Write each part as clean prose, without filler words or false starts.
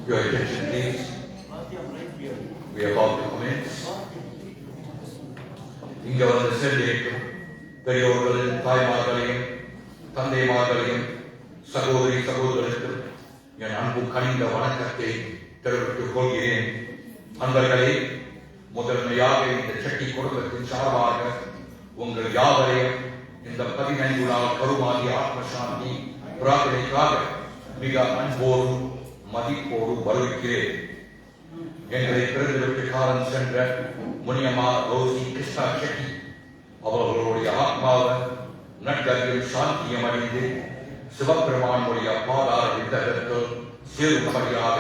Your attention, please. We are about to commence. இங்க வந்து சேர்ந்திருக்கும் பெரியோர்களின் தாய்மார்களையும் தந்தைமார்களையும் சகோதரி சகோதரர்களுக்கும் என் அன்பு கனிந்த வணக்கத்தை தெரிவித்துக் கொள்கிறேன். அன்பர்களே, முதன்மையாக இந்த செட்டி குடும்பத்தின் சார்பாக உங்கள் யாவரையும் இந்த 15 நாள் கருமாதி ஆத்மசாந்தி பிரார்த்தனைக்காக மிக அன்போடு மதிப்போடு வரவேற்கிறேன். எங்களை பிறந்துவிட்டு காலம் சென்ற முனியம்மா ரோசி கிருஷ்ணா செட்டி அவர்களுடைய ஆத்மாவை நட்கரில் சாந்தியம் அடைந்து சிவபெருமானுடைய பாதார வித்தகத்தில் சேரும்படியாக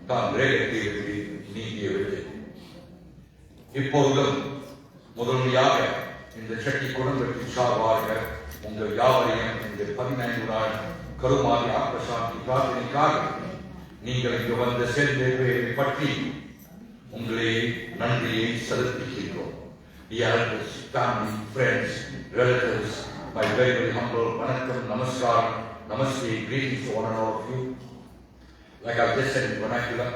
தான் விரயத்திலிருந்து நீங்கியவில்லை. இப்பொழுதும் முதன்மையாக இந்த செட்டி குடும்பத்தின் சார்பாக உங்கள் யாவரையும் இந்த 15 நாள் கருமாதி ஆத்மசாந்தி பிரார்த்தனைக்காக நீங்கள் இங்கு வந்து சேர்ந்ததை பற்றி உங்களே நன்றியை செலுத்துகிறோம். Dear family, friends, relatives, my very, very humble vanakkam, namaskar, namaste, greetings to one and all of you. Like I've just said in vernacular,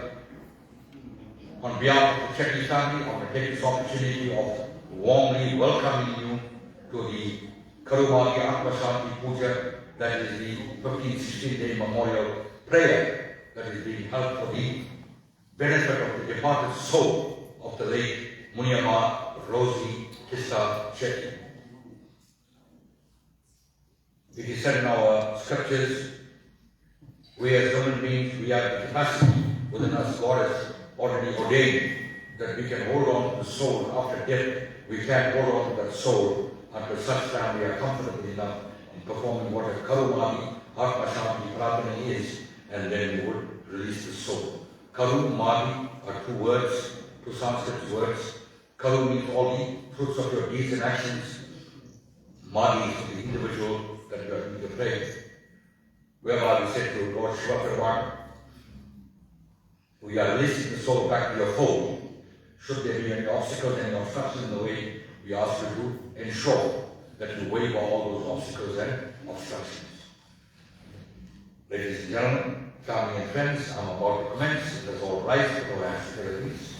on behalf of the Chetty family, I want to take this opportunity of warmly welcoming you to the Karumagi Atmashanti Puja, that is the 15-16 day memorial prayer that is being held for the benefit of the departed soul of the late Muniyamma Rosie Kissa Shetty. It is said in our scriptures, we as human beings, we have the capacity within us. God has already ordained that we can hold on to the soul after death. We can't hold on to that soul until such time we are comfortable enough in performing what a Karumagi Atmashanti Prarthana is, and then we would release the soul. Karumagi are two words, two Sanskrit words. Karu means all the fruits of your deeds and actions. Madi is the individual that you are going to pray. Whereby we said to Lord Shiva, we are releasing the soul back to your fold. Should there be any obstacles, any obstructions in the way, we ask you to ensure that you waive all those obstacles and obstructions. Ladies and gentlemen, family and friends, I'm about to commence. Let us all rise for our hands together, please.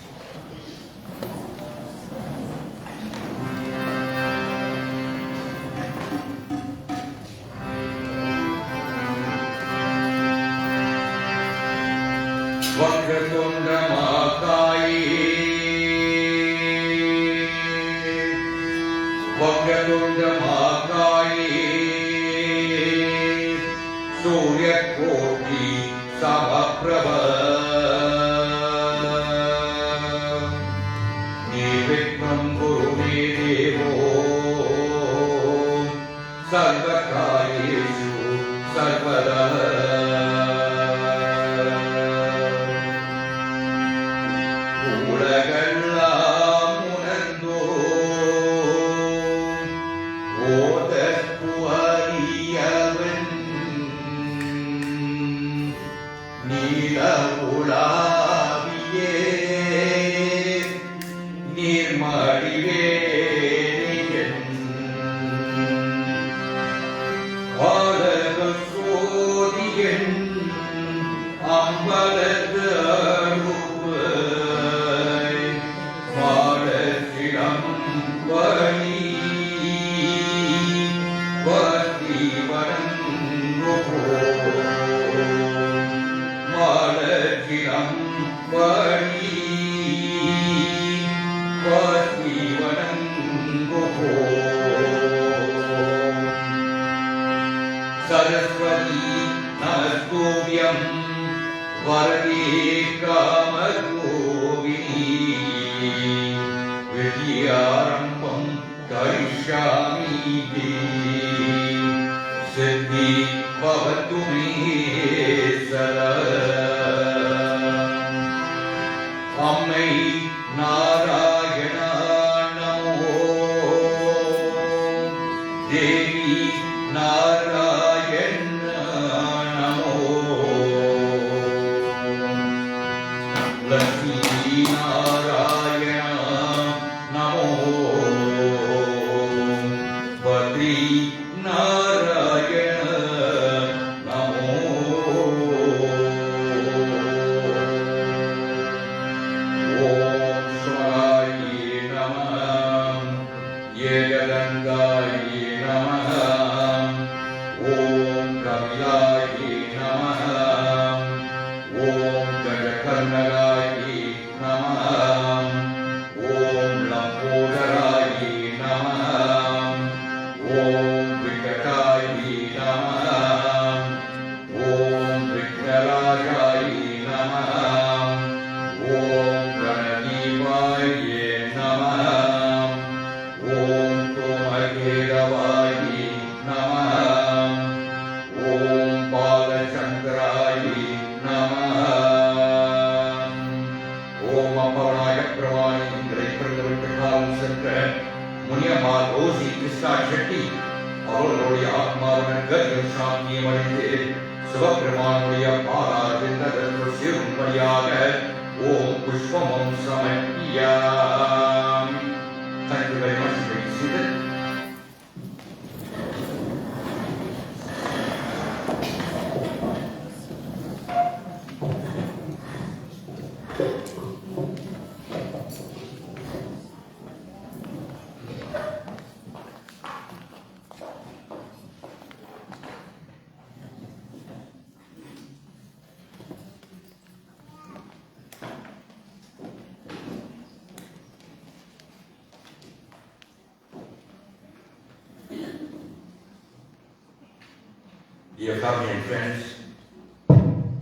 Dear family and friends,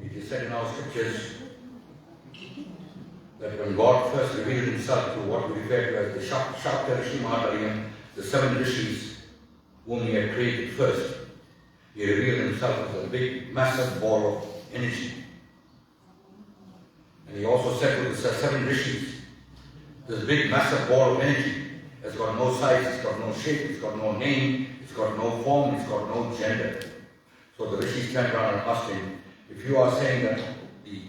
it is said in our scriptures that when God first revealed himself to what we refer to as the Shaptarshi, the 7 rishis whom he had created first, he revealed himself as a big, massive ball of energy. And he also said to the 7 rishis This big massive ball of energy has got no size, it's got no shape, it's got no name, it's got no form, it's got no gender. So the rishis turned around and asked him, if you are saying that the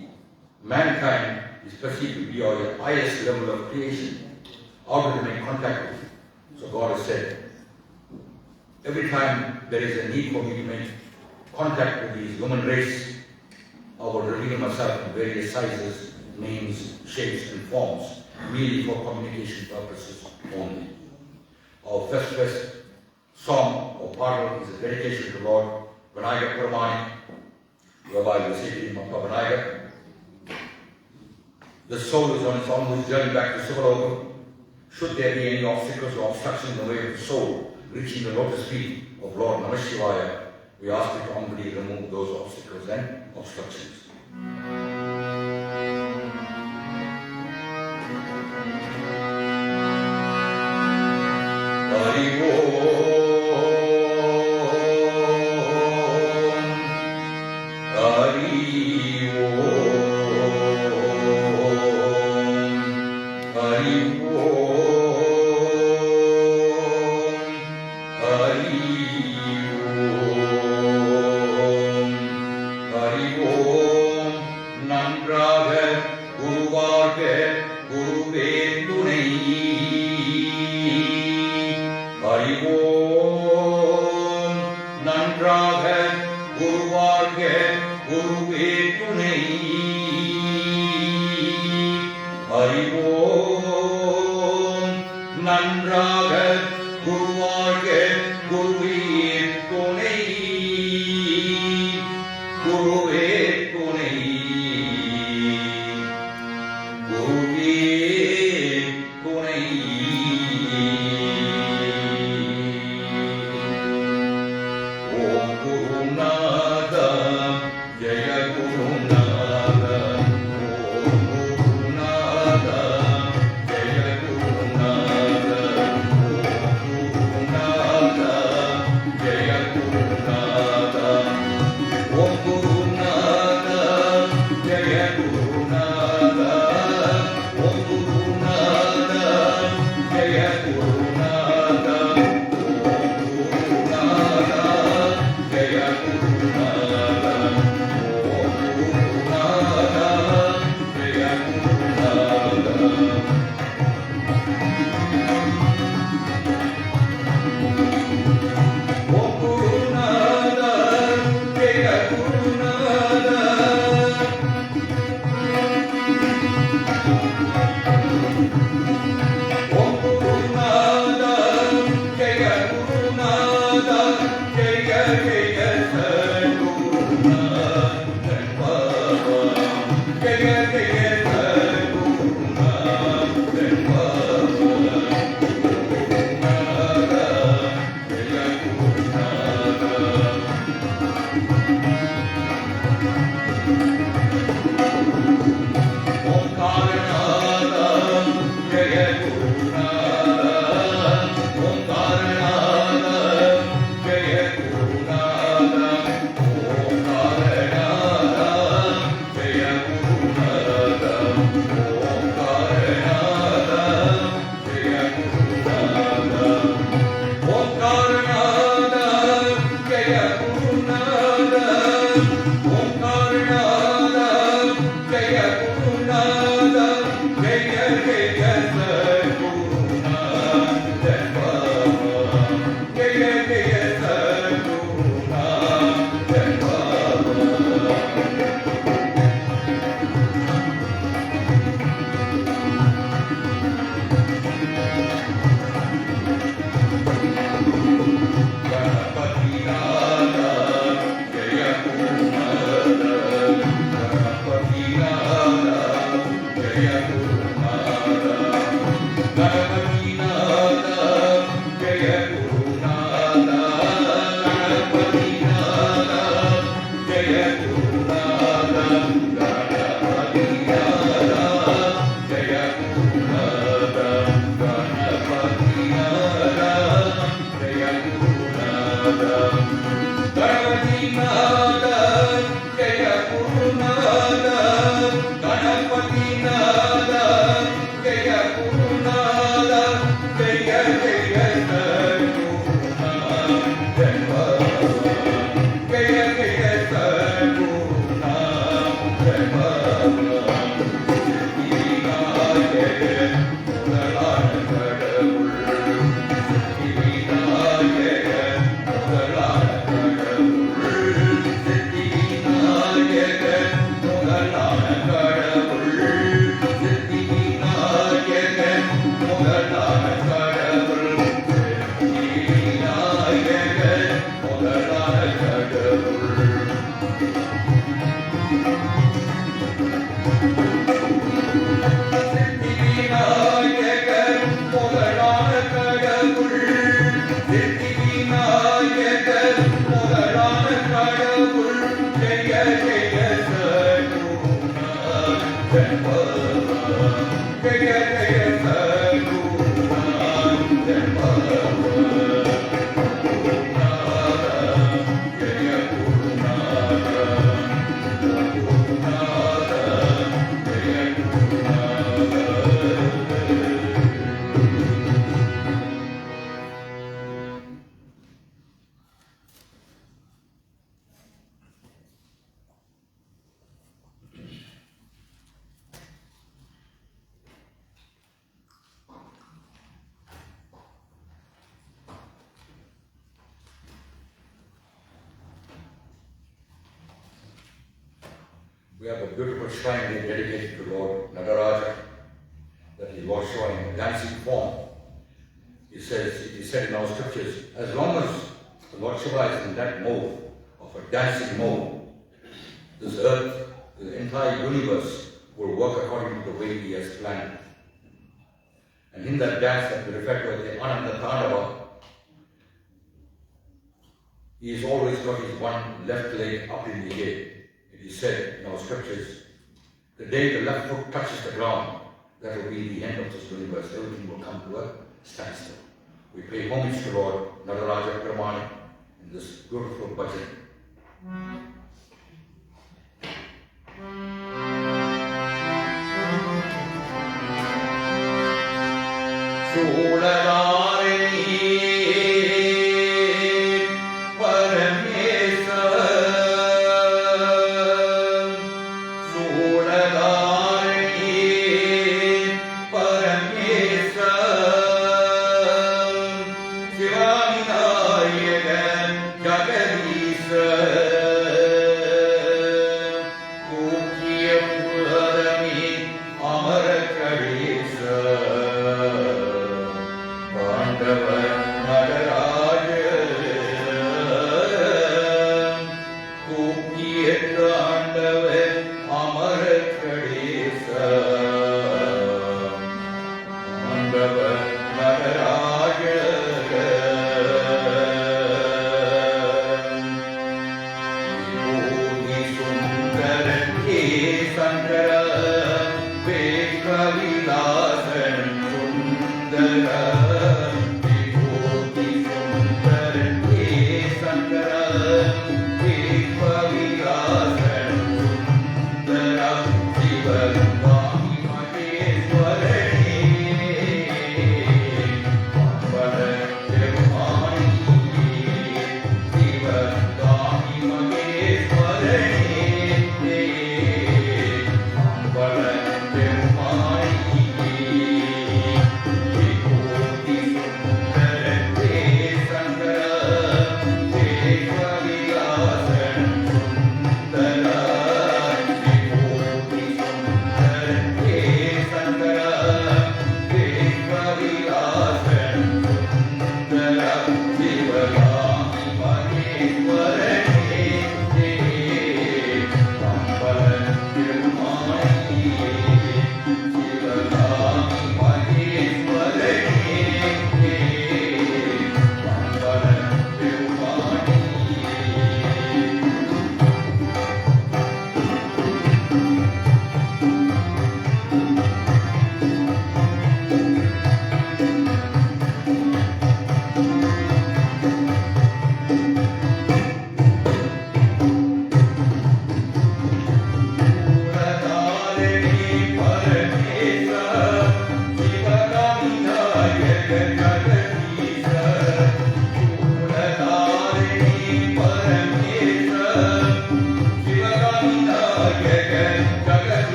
mankind is perceived to be your highest level of creation, how do you make contact with you? So God has said, every time there is a need for me to make contact with the human race, I will reveal myself in various sizes, names, shapes and forms, merely for communication purposes only. Our first song or part is a dedication to Lord Vinayaga Puramani, whereby we say to him, Vinayaga, the soul is on its onward journey back to Sivalokam. Should there be any obstacles or obstructions in the way of the soul reaching the lotus feet of Lord Namashivaya, we ask you to humbly remove those obstacles and obstructions. Jaya Guru We have a beautiful shrine here dedicated to Lord Nataraja, that is Lord showing in dancing form. It is said in our scriptures, as long as the Lord Shiva is in that mode, of a dancing mode, this earth, the entire universe will work according to the way He has planned. And in that dance that we refer to as the Ananda Tandava, He has always got His one left leg up in the air. It is said in our scriptures, the day the left foot touches the ground, that will be the end of this universe. Everything will come to a standstill. We pay homage to Lord Nataraja Perumal in this beautiful bhajan.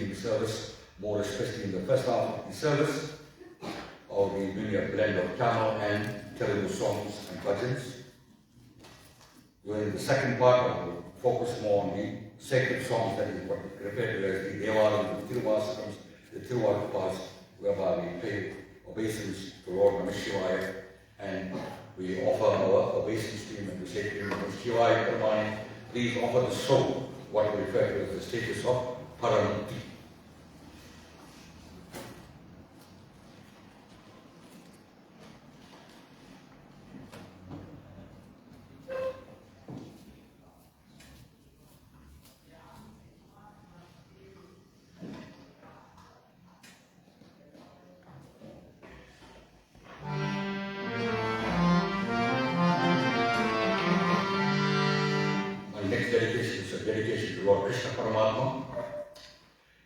evening service, more especially in the first half of the service. Or we bring a blend of Thamo and Telugu songs and bhajans. During the second part, I will focus more on the sacred songs, that is what we refer to as the Devotional, the Thiruvasakams, the Thiruvarupas, whereby we pay obeisance to Lord Namah and we offer our obeisance to him and we say to him, Shivaya Paramani, please offer the soul, what we refer to as the status of Paramuti. Dedication is a dedication to Lord Krishna Paramatma.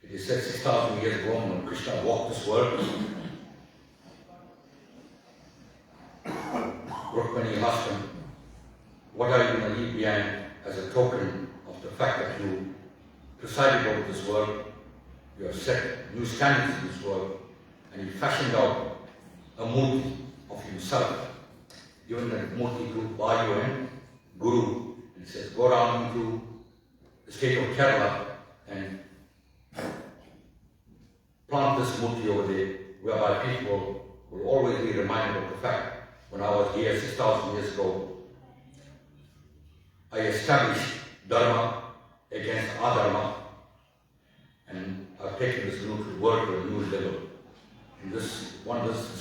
It is said 6,000 years ago when Krishna walked this world, Rukmani asked him, what are you going to leave behind as a token of the fact that you presided over this world, you have set new standards in this world, and he fashioned out a murti of himself, given that murti to Vayu and Guru. He says, go down into the state of Kerala and plant this murti over there, whereby people will always be reminded of the fact, when I was here 6,000 years ago, I established Dharma against Adharma, and I've taken this world to a new level. And this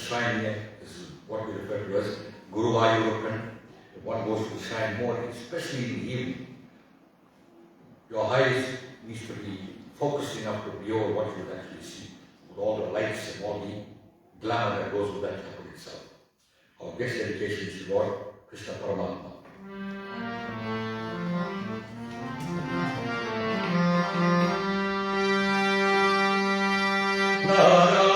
shrine here is what we refer to as Guru Vayuruppan. If one goes to the shrine more, especially in the evening, your eyes needs to be focused enough to be over what you actually see, with all the lights and all the glamour that goes with that temple itself. Our guest dedication is to Lord Krishna Paramatma. Thavaram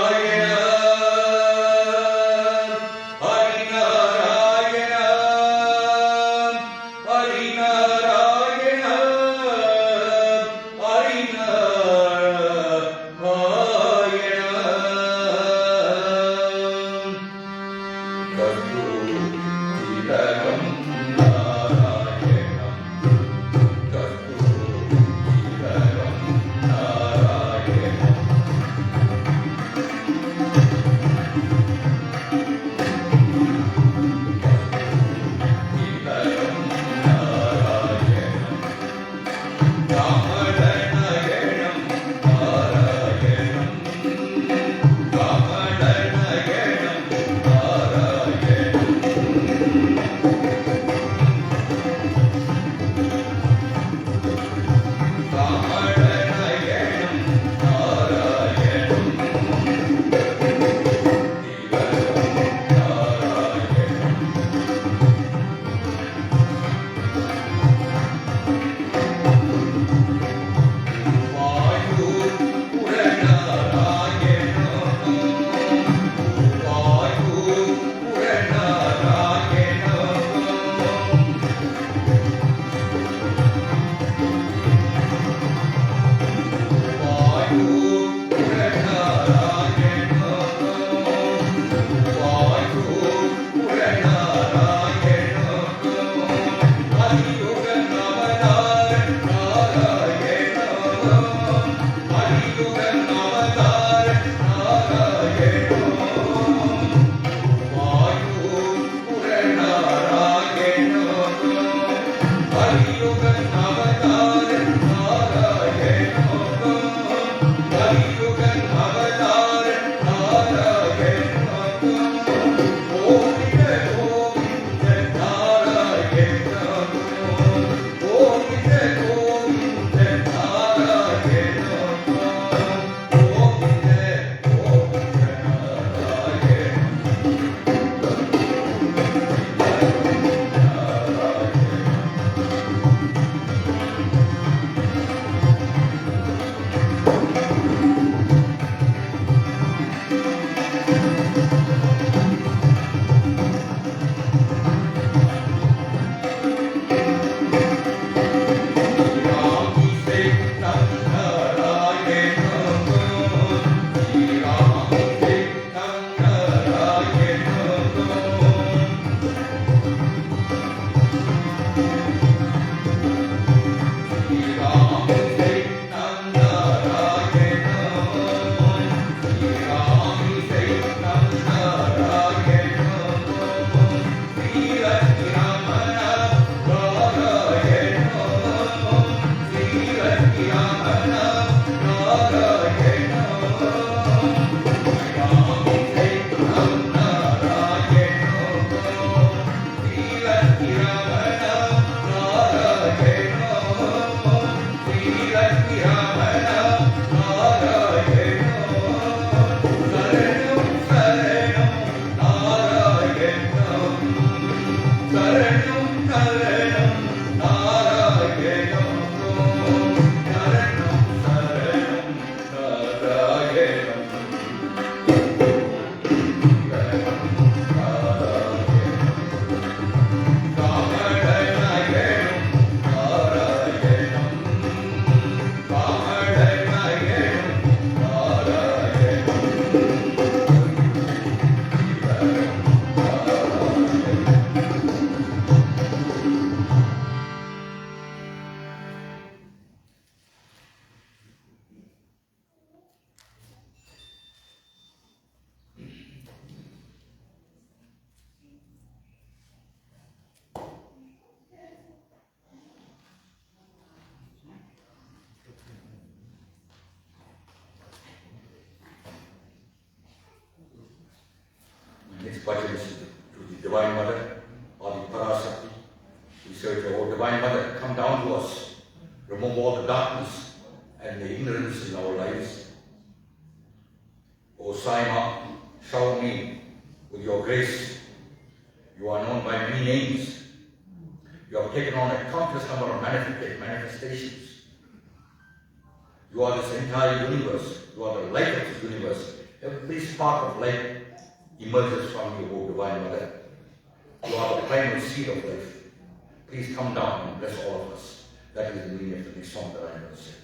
bhajans to the Divine Mother, Adi Parasakti. We say to our Divine Mother, come down to us, remove all the darkness and the ignorance in our lives. O Saima, shower me with your grace. You are known by many names. You have taken on a countless number of manifestations. You are this entire universe. You are the light of this universe. Every spark of light emerges from you, O Divine Mother. You are the primal seed of life. Please come down and bless all of us. That is the meaning of the next song that I am going to sing.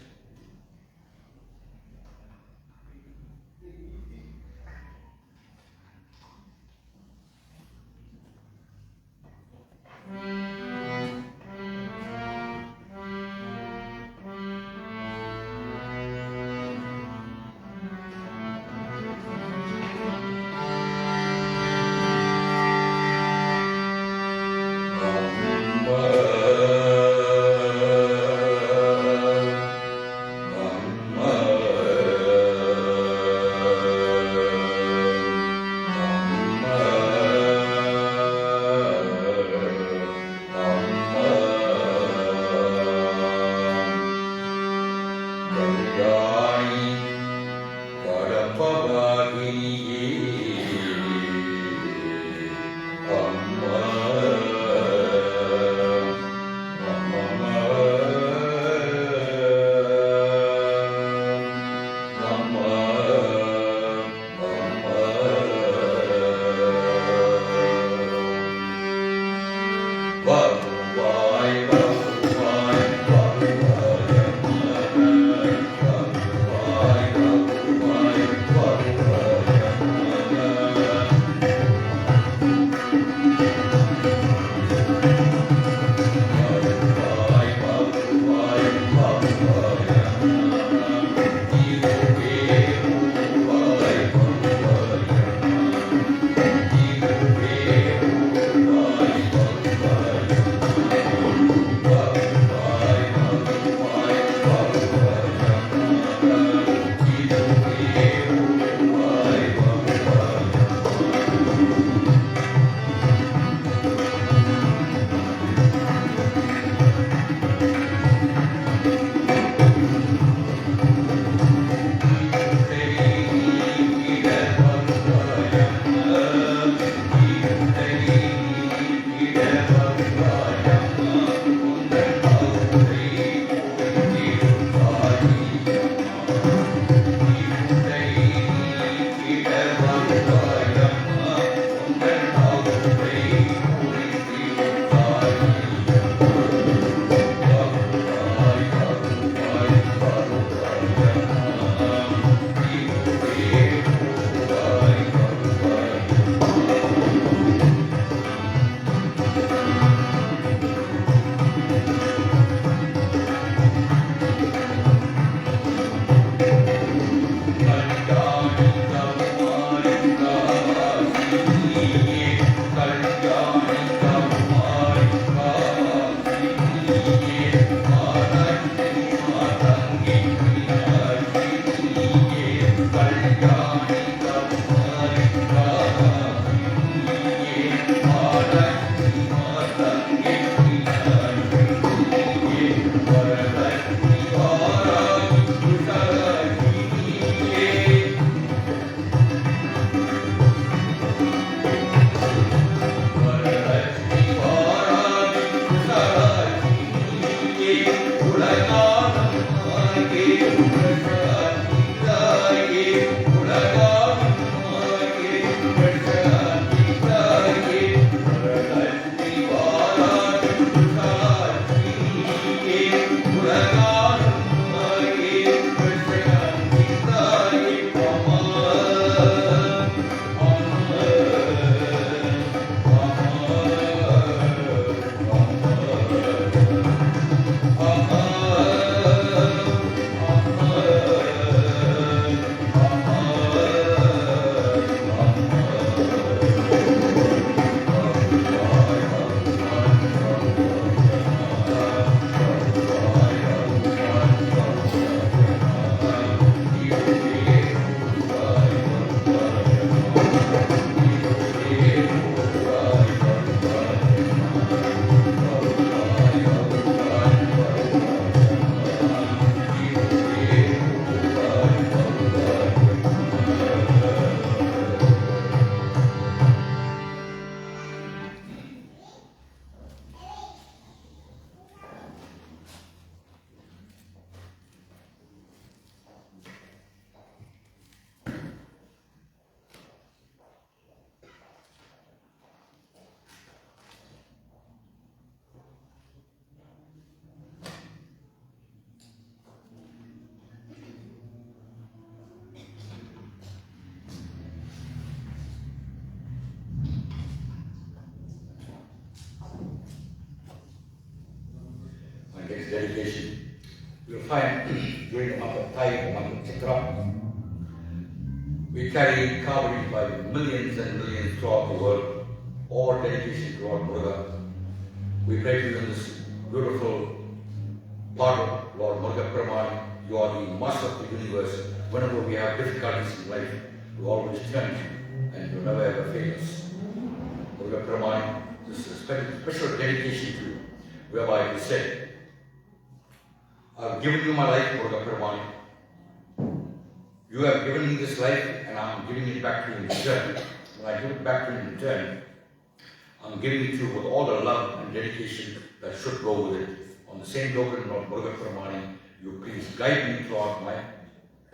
You'll find during the month of Thai, the month of Chitra, we carry carvings by millions and millions throughout the world, all dedication to Lord Muruga. We pray to you in this beautiful part of Lord Muruga Perumal. You are the master of the universe. Whenever we have difficulties in life, you always turn to you and you never ever fail us. Muruga Perumal, this is a special dedication to you, whereby we said, I've given you my life, Muruga Perumal. You have given me this life and I'm giving it back to you in return. When I give it back to you in return, I'm giving it to you with all the love and dedication that should go with it. On the same token, Lord Muruga Perumal, you please guide me throughout my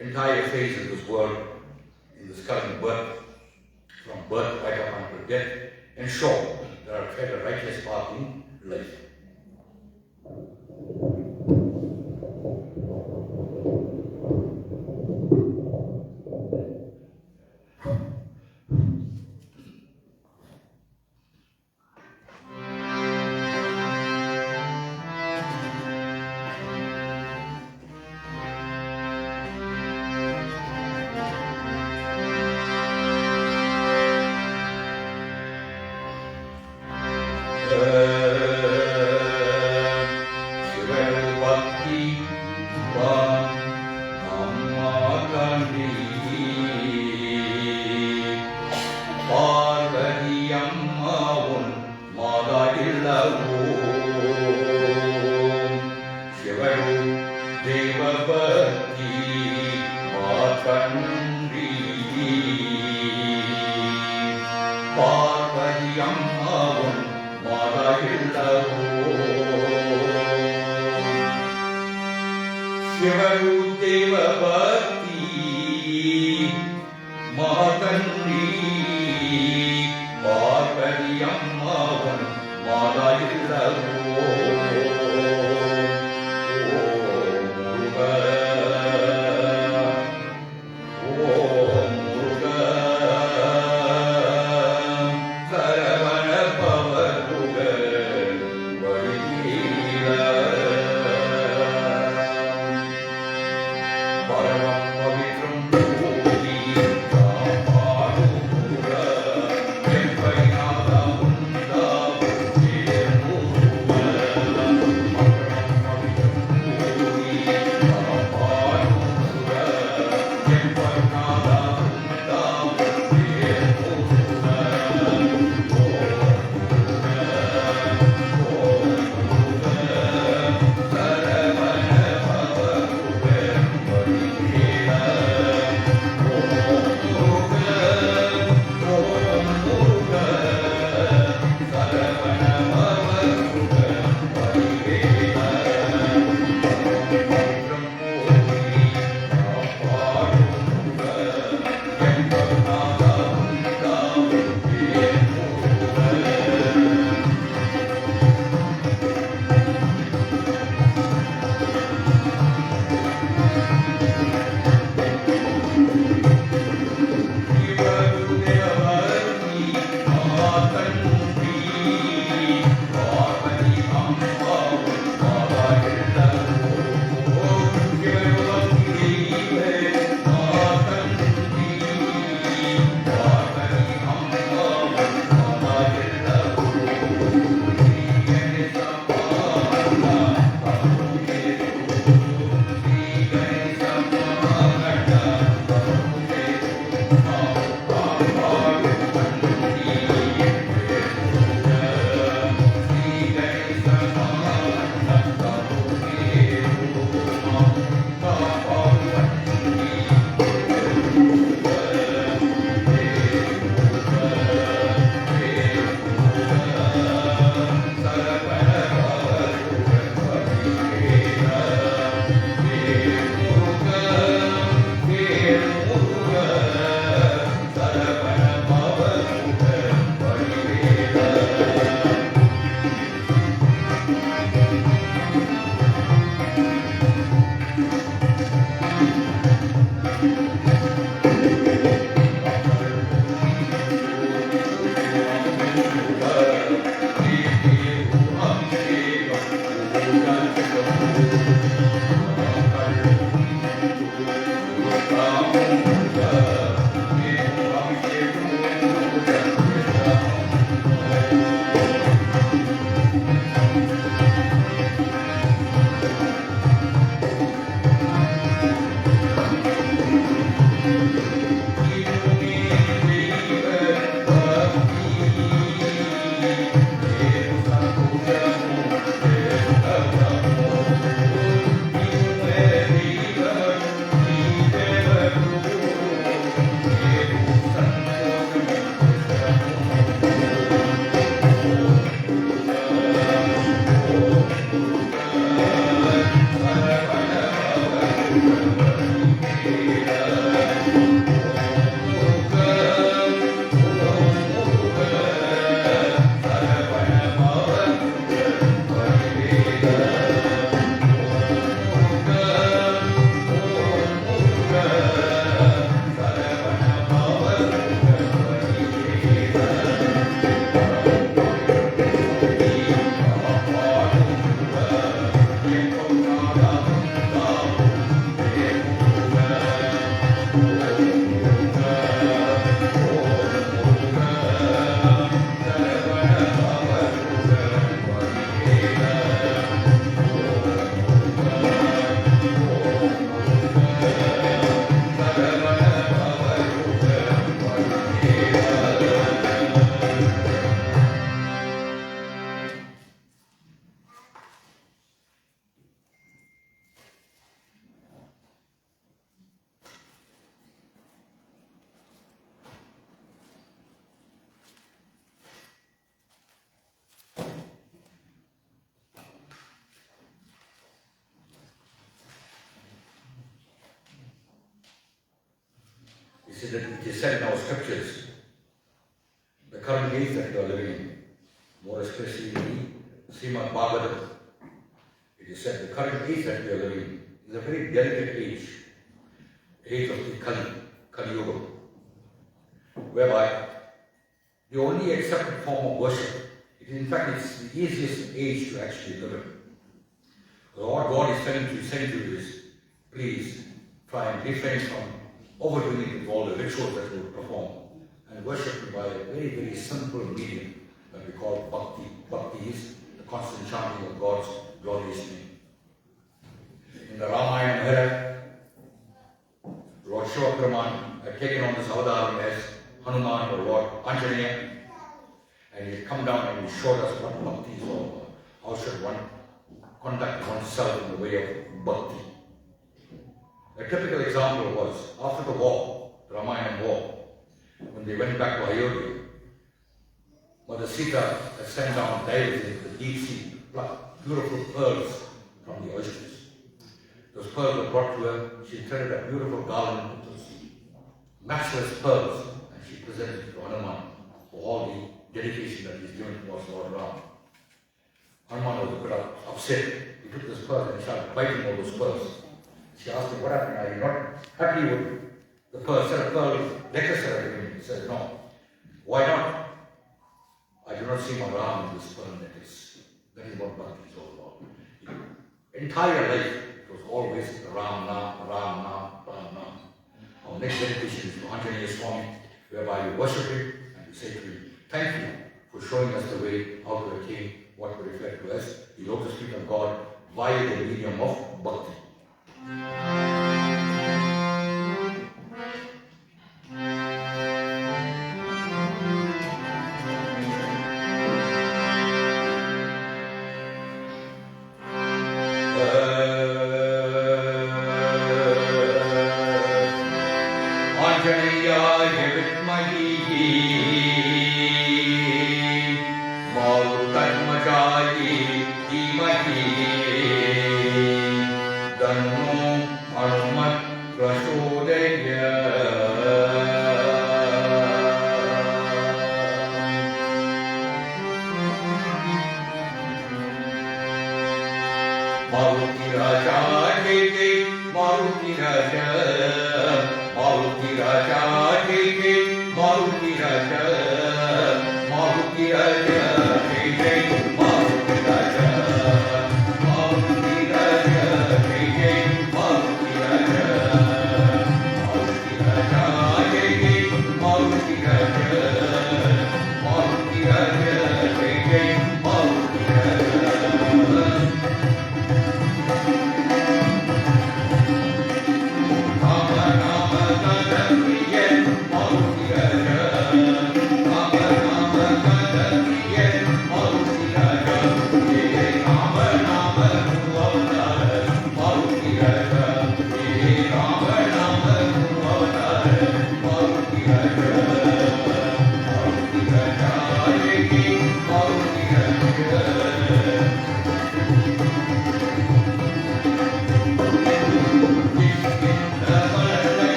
entire phase in this world, in this current birth, from birth right up until death. Ensure that I tread a righteous path in life. Thavaram It is said in our scriptures, the current age that we are living in, more especially in Srimad Bhagavatam, it is said the current age that we are living in is a very delicate age of the Kali Yuga, whereby the only accepted form of worship, in fact it's the easiest age to actually live in. What God is saying to you is, please try and refrain from overdoing it with all the rituals that you perform and worship me by a very, very simple medium that we call bhakti. Bhakti is the constant chanting of God's glorious name. In the Ramayana era, Lord Shivakraman had taken on this Thavaram as Hanuman or Lord Anjaneya, and he had come down and he showed us what bhakti is all about. How should one conduct oneself in the way of bhakti. A typical example was after the war, the Ramayana war, when they went back to Eulogy, Mother Sita had sent down divers into the deep sea, plucked beautiful pearls from the oysters. Those pearls were brought to her. She threaded a beautiful garland into the sea, matchless pearls, and she presented it to Hanuman for all the dedication that he's given towards Lord Ram. Hanuman was a bit upset. He took this pearl and started biting all those pearls. She asked him, what happened? Are you not happy with the pearl, set of pearl necklace that I gave you? He said, no. Why not? I do not see my Ram in this pearl necklace. That is what bhakti is all about. Entire life, it was always Ram Nam, Ram Nam, Ram Nam. Our next dedication is to Anjaneya Swami, whereby you worship him and you say to him, thank you for showing us the way how to attain what we reflect to us, the lotus feet of God, via the medium of bhakti.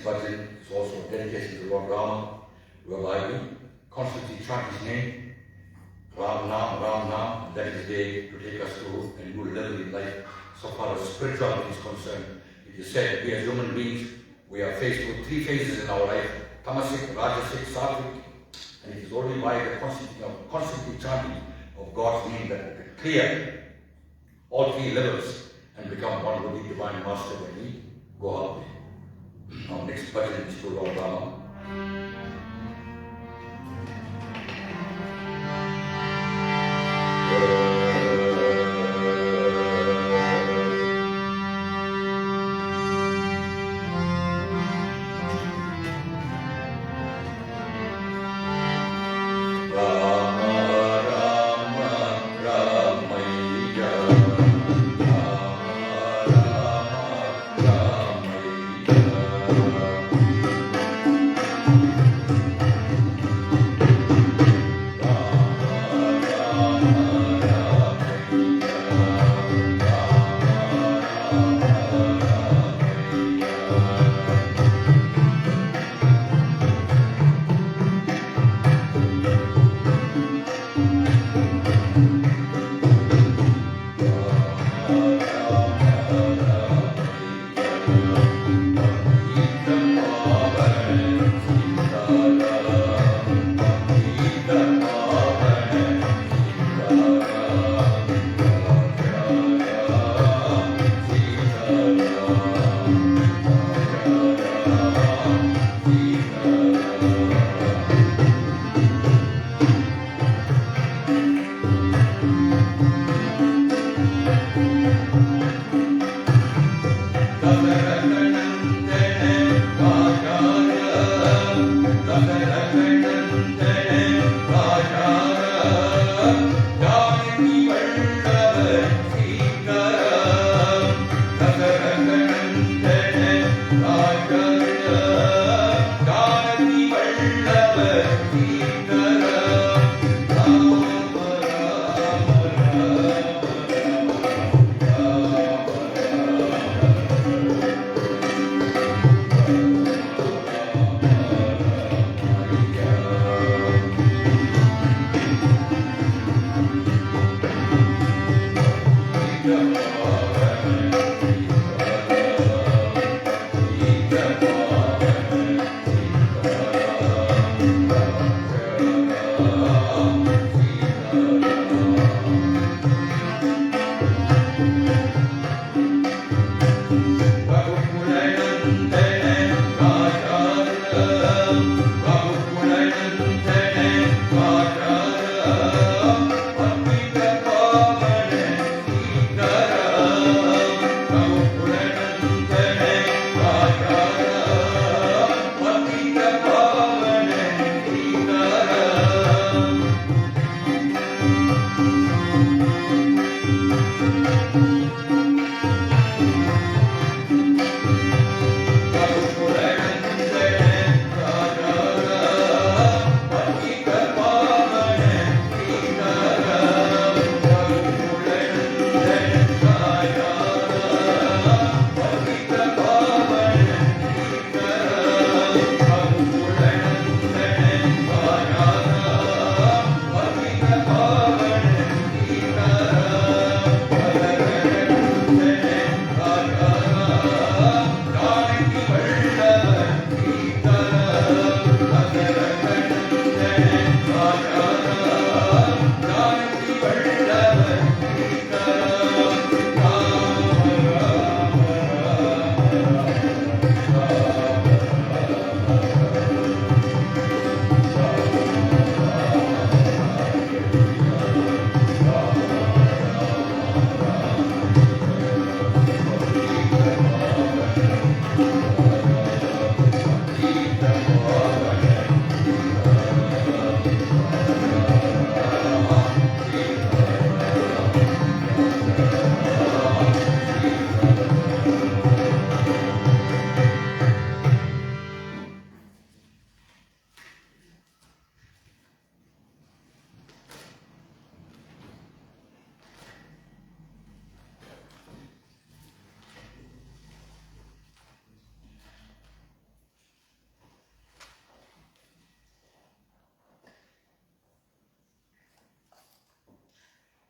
Bhajan is also dedicated to Lord Rama, where I will constantly chant his name, Ram Nam, Ram Nam, and that is the day to take us to a new level in life. So far as spirituality is concerned, it is said we as human beings, we are faced with three phases in our life, Tamasic, Rajasic, Sattvic, and it is only by the constantly chanting of God's name that we can clear all three levels and become one with the Divine Master when we go up there. Our next bhajan is to Lord Rama.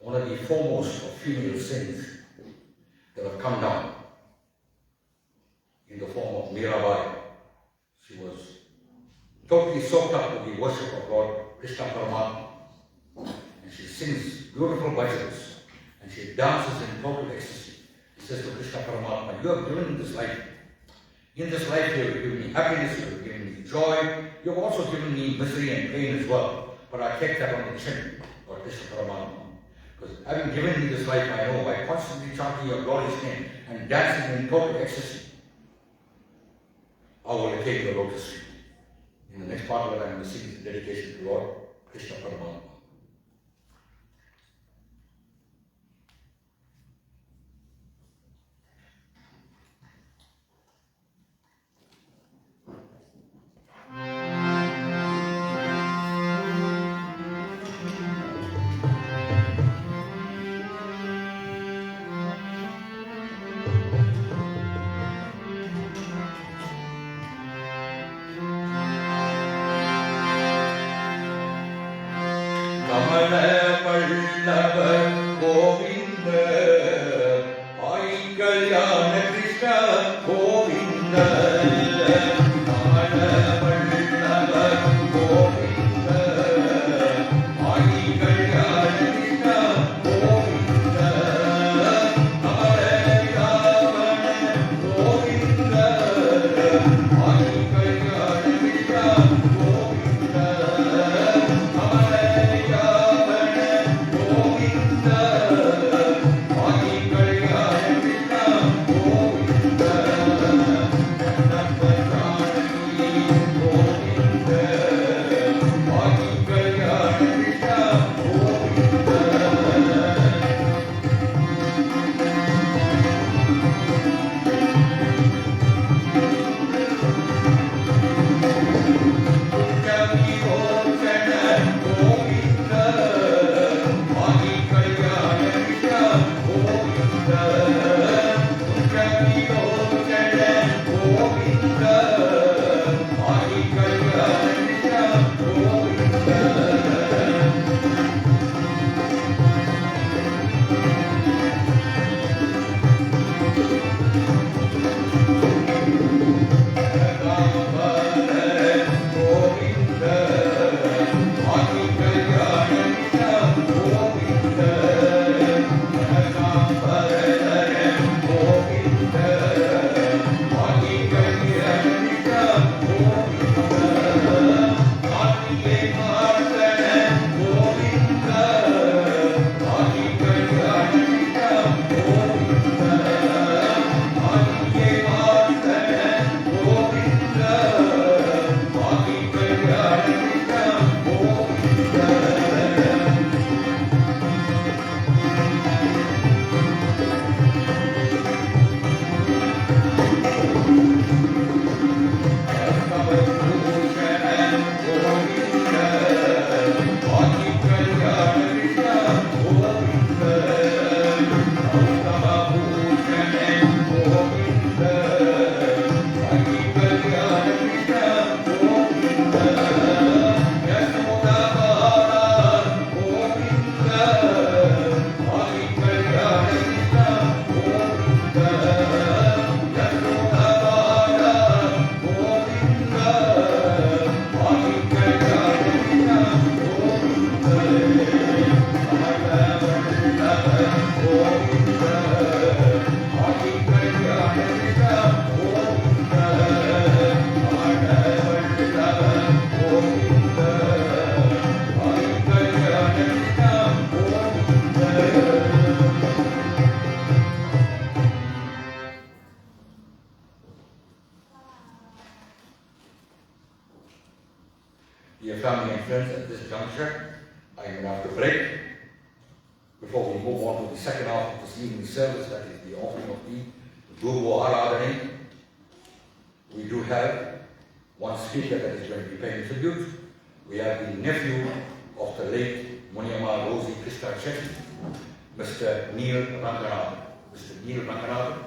one of the foremost of female sins that have come down in the form of Mirabai. She was totally soaked up with the worship of Lord Krishna Paramatma, and she sings beautiful bhajans, and she dances in total ecstasy. She says to Krishna Paramatma, you have given me this life. In this life you have given me happiness, you have given me joy, you have also given me misery and pain as well. But I take that on the chin, Lord Krishna Paramatma. Because having given me this life, I know by constantly chanting your glorious name and dancing in total ecstasy, I will attain your lotus feet. In the next part of it, I am going to sing the dedication to Lord Krishna Paramatma. Dear family and friends, at this juncture, I am going to have to break before we move on to the second half of this evening service, that is the offering of the Guru Aradhana. We do have one speaker that is going to be paying tribute. We have the nephew of the late Munyama Rosie Krishna Chetty, Mr. Neil Ranganathan. Mr. Neil Ranganathan.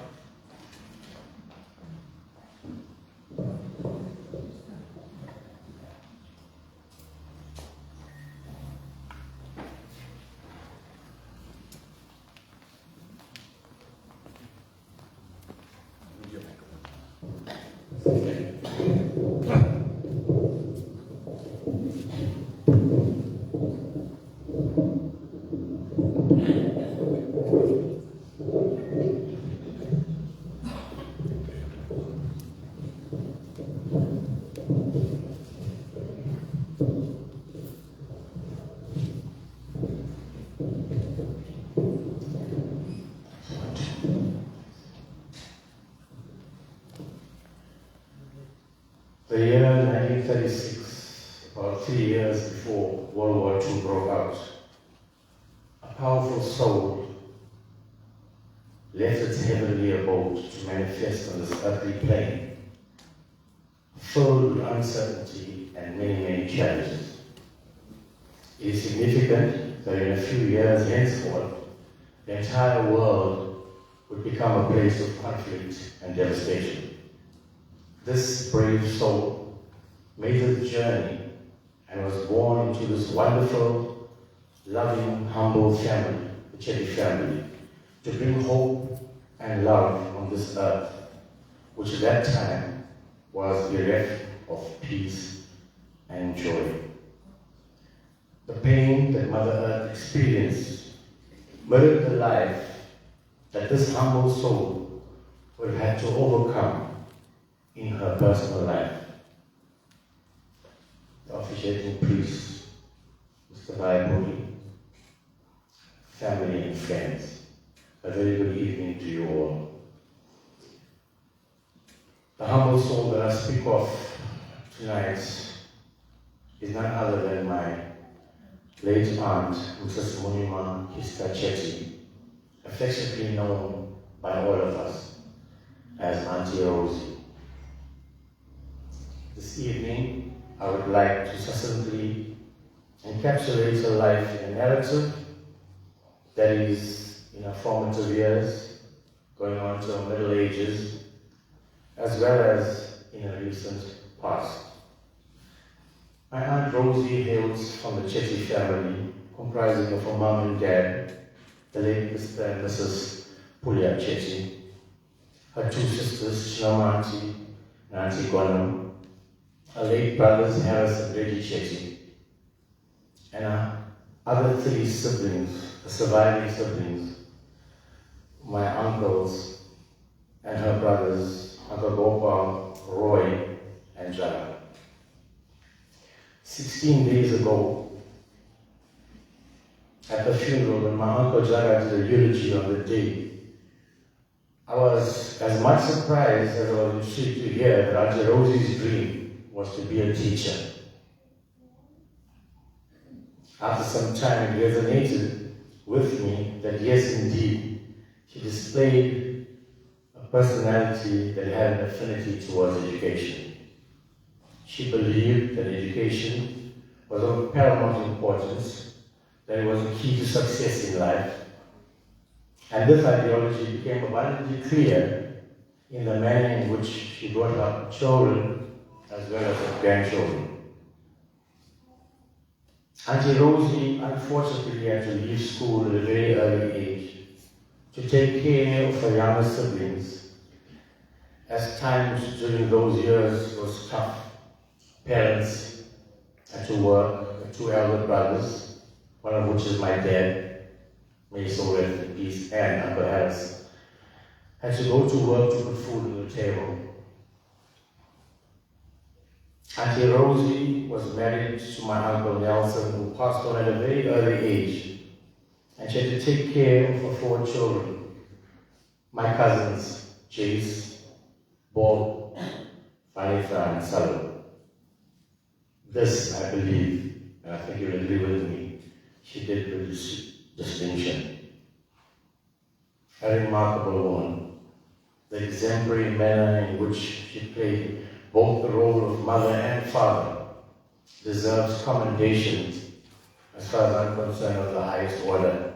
The year 1936, about 3 years before World War II broke out, a powerful soul left its heavenly abode to manifest on this earthly plane, filled with uncertainty and many challenges. It is significant that in a few years henceforth, the entire world would become a place of conflict and devastation. This brave soul made the journey and was born into this wonderful, loving, humble family, the Chetty family, to bring hope and love on this earth, which at that time was bereft of peace and joy. The pain that Mother Earth experienced mirrored the life that this humble soul would have had to overcome in her personal life. The officiating priest, Mr. Valaitham, family and friends, a very good evening to you all. The humble soul that I speak of tonight is none other than my late aunt, Mrs. Munima Hista Chetty, affectionately known by all of us as Auntie Rosie. This evening, I would like to succinctly encapsulate her life in a narrative that is in her formative years, going on to her middle ages, as well as in her recent past. My Aunt Rosie hails from the Chetty family, comprising of her mom and dad, the late Mr. and Mrs. Pulya Chetty, her two sisters, Chinamanti and Auntie Gonam, her late brothers Harris and Reggie Chetty, and her other three siblings, the surviving siblings, my uncles and her brothers, Uncle Gopal, Roy, and Jaga. 16 days ago, at the funeral, when my Uncle Jaga did a eulogy on the day, I was as much surprised as I was intrigued to hear that Auntie Rosie's dream was to be a teacher. After some time, it resonated with me that yes, indeed, she displayed a personality that had an affinity towards education. She believed that education was of paramount importance, that it was the key to success in life. And this ideology became abundantly clear in the manner in which she brought up children as well as her grandchildren. Auntie Rosie unfortunately had to leave school at a very early age to take care of her younger siblings, as times during those years was tough. Parents had to work, her two elder brothers, one of which is my dad, may his soul rest in peace, and Uncle Harris, had to go to work to put food on the table. Auntie Rosie was married to my Uncle Nelson, who passed on at a very early age, and she had to take care of her 4 children, my cousins, Jace, Bob, Valaitham, and Salom. This, I believe, and I think you'll agree with me, she did with distinction. A remarkable woman, the exemplary manner in which she played both the role of mother and father deserves commendation, as far as I'm concerned, of the highest order.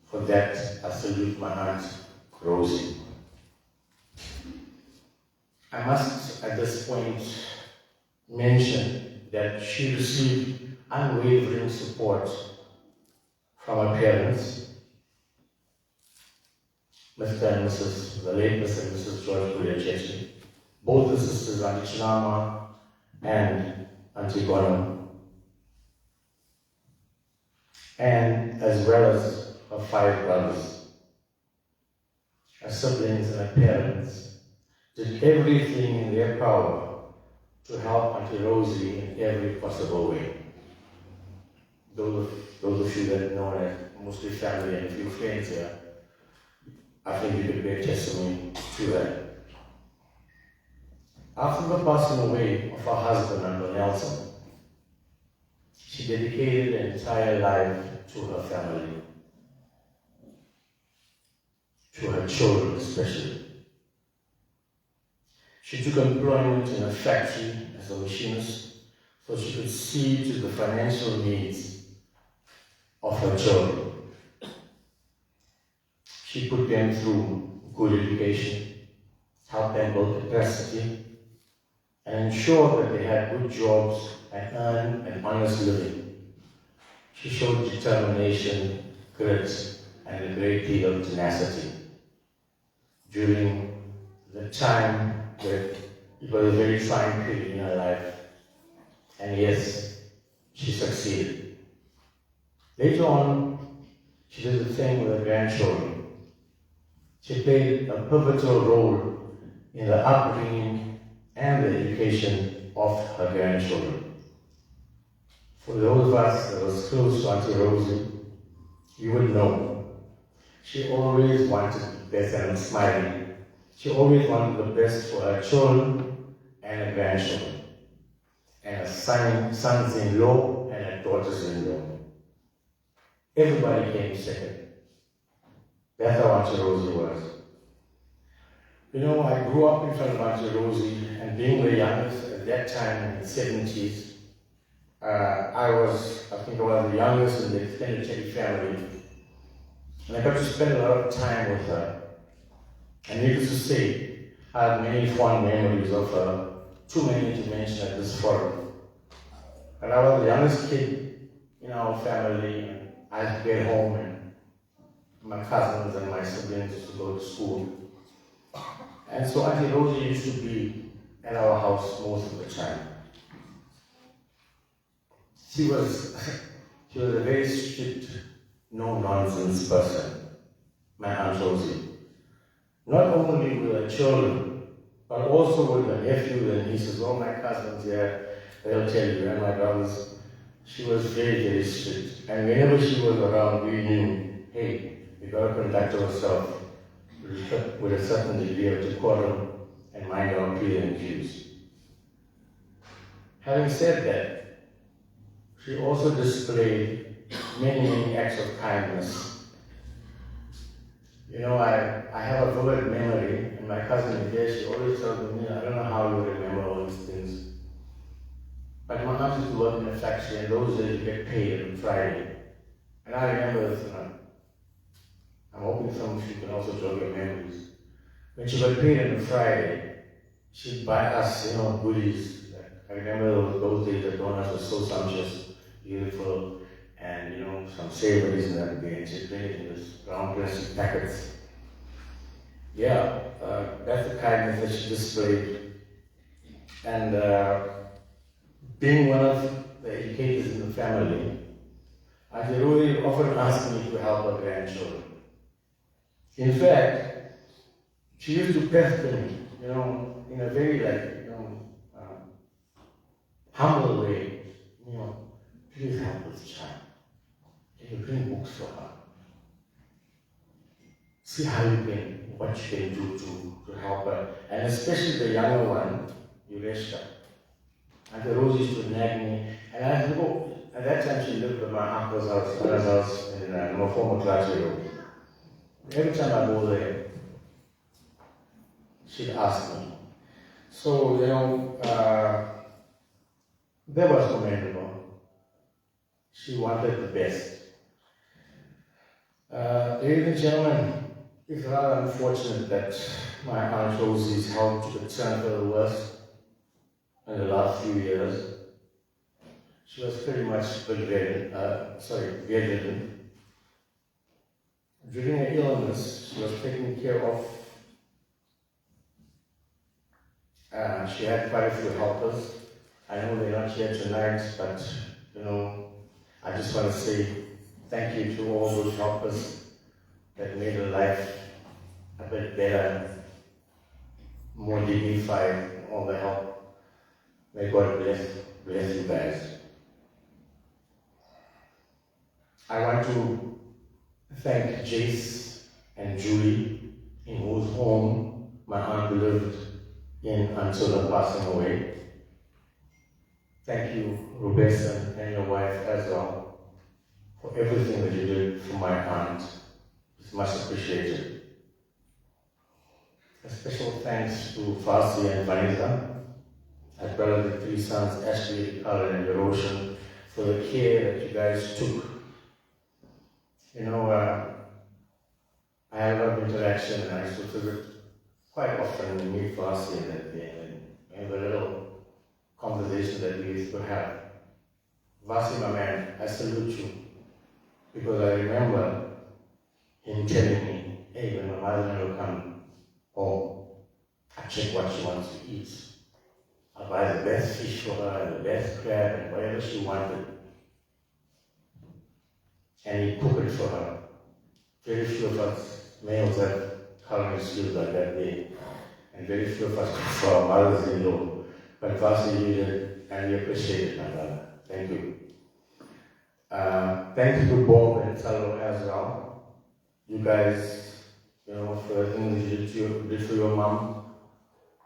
For that, I salute my Aunt Rosie. I must, at this point, mention that she received unwavering support from her parents, Mr. and Mrs., the late Mr. and Mrs. George Pulya Chetty, both the sisters, Auntie Chinama and Auntie Bonham, and as well as her 5 brothers. Her siblings and her parents did everything in their power to help Auntie Rosie in every possible way. Those of you that know her, mostly family and a few friends here, I think you could bear testimony to that. After the passing away of her husband, Uncle Nelson, she dedicated her entire life to her family, to her children especially. She took employment in a factory as a machinist so she could see to the financial needs of her children. She put them through good education, helped them build capacity, and ensured that they had good jobs and earned an honest living. She showed determination, grit, and a great deal of tenacity during the time that it was a very trying period in her life. And yes, she succeeded. Later on, she did the same with her grandchildren. She played a pivotal role in the upbringing and the education of her grandchildren. For those of us that was close to Auntie Rosie, you would know she always wanted the best, and I'm smiling. She always wanted the best for her children and her grandchildren, and her sons-in-law and her daughters-in-law. Everybody came second. That's how Auntie Rosie was. You know, I grew up in front of Auntie Rosie, and being the youngest at that time in the 70s, I think I was the youngest in the extended Chetty family. And I got to spend a lot of time with her. And needless to say, I have many fond memories of her, too many to mention at this forum. But I was the youngest kid in our family, and I had to get home, and my cousins and my siblings used to go to school. And so Auntie Rosie used to be at our house most of the time. She was a very strict, no-nonsense person, my Aunt Rosie. Not only with her children, but also with her nephews and nieces, all my cousins here, they'll tell you, and my brothers. She was very, very strict. And whenever she was around, we knew, hey, we got to conduct ourselves with a certain degree of decorum and mind our P's and Q's. Having said that, she also displayed many, many acts of kindness. You know, I have a vivid memory, and my cousin here, she always tells me, I don't know how you remember all these things. But my aunt used to work in a factory, and those days you get paid on Friday. And I remember this, I'm hoping some of you can also jog your memories. When she got paid on a Friday, she'd buy us, goodies. I remember those days the donuts were so sumptuous, beautiful, and some savories in that day, and she'd bring it in this round plastic packets. Yeah, that's the kindness that she displayed. And being one of the educators in the family, Auntie Rosie often asked me to help her grandchildren. In fact, she used to pester me, in a very humble way. Please help this child. Can you bring books for her? See how what you can do to help her. And especially the younger one, Yureshka. Auntie Rosie used to nag me. And I had to go. At that time she lived at my uncle's house, Anna's house in Mofomo Road. Every time I go there, she'd ask me. So, that was commendable. She wanted the best. Ladies and gentlemen, it's rather unfortunate that my Aunt Rosie's health took a turn for the worse in the last few years. She was pretty much bedridden. During her illness, she was taken care of She had quite a few helpers. I know they're not here tonight, but I just want to say thank you to all those helpers that made her life a bit better, more dignified, all the help. May God bless you guys. I want to thank Jace and Julie, in whose home my aunt lived in until her passing away. Thank you, Roberta, and your wife as well, for everything that you did for my aunt. It's much appreciated. A special thanks to Rosie and Valaitham, as well as the three sons, Ashley, Carl, and Eulogy, for the care that you guys took. I have a lot of interaction, and I used to visit quite often and meet Rosie and have a little conversation that we used to have. Vasi, my man, I salute you, because I remember him telling me, hey, when my mother-in-law come home, I check what she wants to eat. I buy the best fish for her, and the best crab, and whatever she wanted. And he cook it for her. Very few of us males have culinary skills like that day, and very few of us cook for our mothers-in-law. But Vasi, you did, and we appreciate it, my brother. Thank you. Thanks to Bob and Thamo as well. You guys, for the things you did for your mom,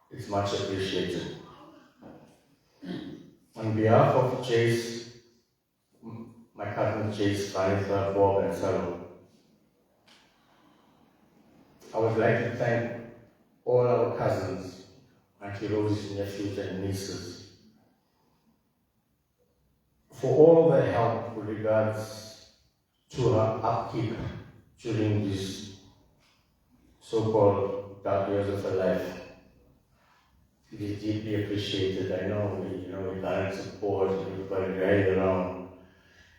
it's much appreciated. On behalf of Chase, my cousin Chase, Valaitham, Bob, and Thamo, I would like to thank all our cousins, Auntie Rosie's nephews and nieces, for all the help with regards to her upkeep during these so-called dark years of her life. It is deeply appreciated. I know we can't support, everybody rallied around,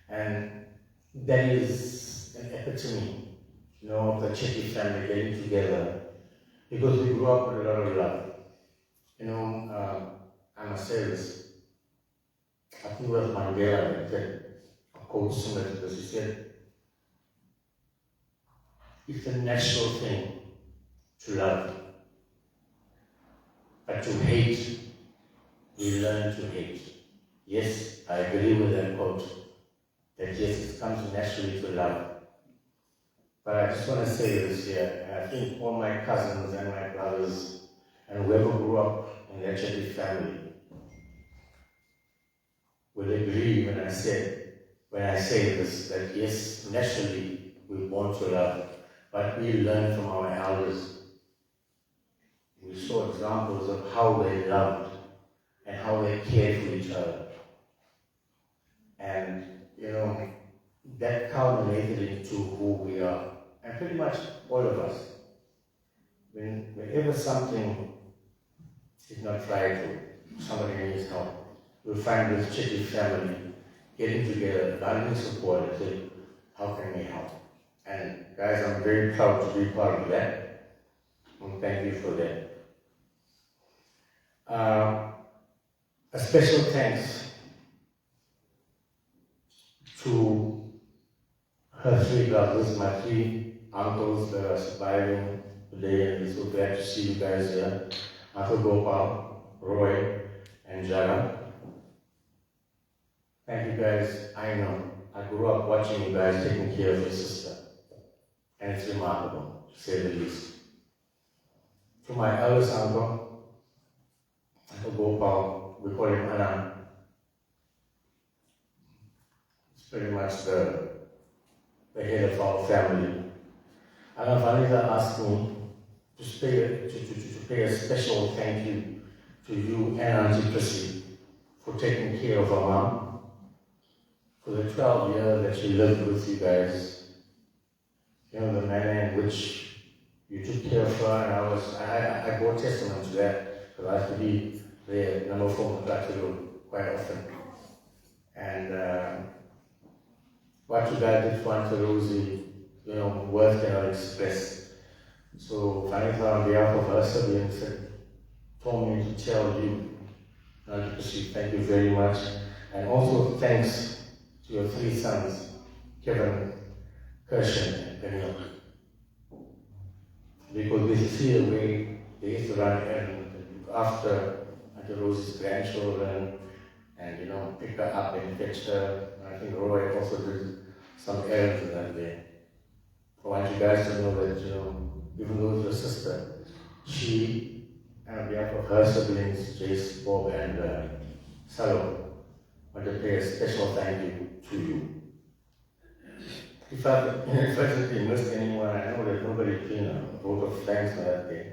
and that is an epitome, of the Chetty family getting together, because we grew up with a lot of love. I must say this. I think it was Mandela that said a quote similar to this. He said, it's a natural thing to love, but to hate, we learn to hate. Yes, I agree with that quote, that yes, it comes naturally to love. But I just want to say this here, and I think all my cousins and my brothers and whoever grew up in that Chetty family will agree when I say this, that yes, naturally we want to love, but we learn from our elders. We saw examples of how they loved and how they cared for each other. And, that culminated into who we are. And pretty much all of us. Whenever something is not right or somebody needs help, we'll find this Chetty family getting together, finding support and say, how can we help? And guys, I'm very proud to be part of that. And thank you for that. A special thanks to her three brothers, my three uncles that are surviving today, and we're so glad to see you guys here. Uncle Gopal, Roy, and Jara. Thank you guys. I know, I grew up watching you guys taking care of your sister, and it's remarkable, to say the least. To my eldest uncle, Uncle Gopal, we call him Anand. It's pretty much the head of our family. And Valaitham asked me to pay a special thank you to you and Auntie Chrissy for taking care of our mom for the 12 years that she lived with you guys. The manner in which you took care of her, and I bore testament to that, because I have to be there, number 4 quite often. And what you guys did for Auntie Rosie, words cannot express. So, Valaitham, on behalf of us, we said told me to tell you, thank you very much. And also thanks to your three sons, Kevin, Kirshen, and Daniel. Because they see a way they used to run errands and look after Rosie's grandchildren and pick her up and fetch her. And I think Roy also did some errands in that day. I want you guys to know that, even though it's your sister, she, on behalf of her siblings, Jace, Bob, and Salo, want to pay a special thank you to you. If I've inadvertently missed anyone, I know that nobody came a vote of thanks for that day.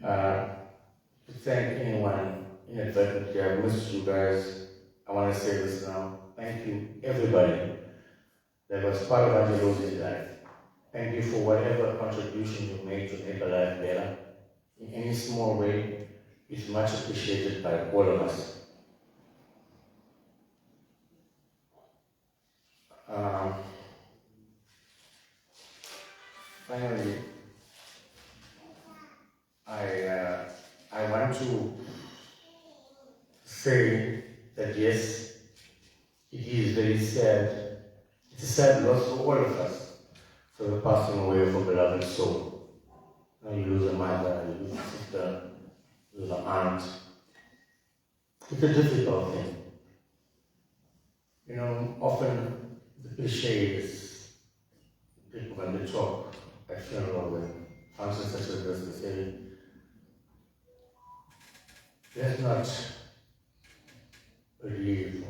To thank anyone inadvertently, I've missed you guys. I want to say this now. Thank you, everybody that was part of Auntie Rosie's life. Thank you for whatever contribution you made to make her life better. In any small way, it's much appreciated by all of us. Finally, I want to say that yes, it is very sad. It's a sad loss for all of us, for the passing away of a beloved soul. You lose a mother, you lose a sister, you lose an aunt. It's a difficult thing. Often the cliche is people when they talk at funeral when functions such as this, they say, let's not believe,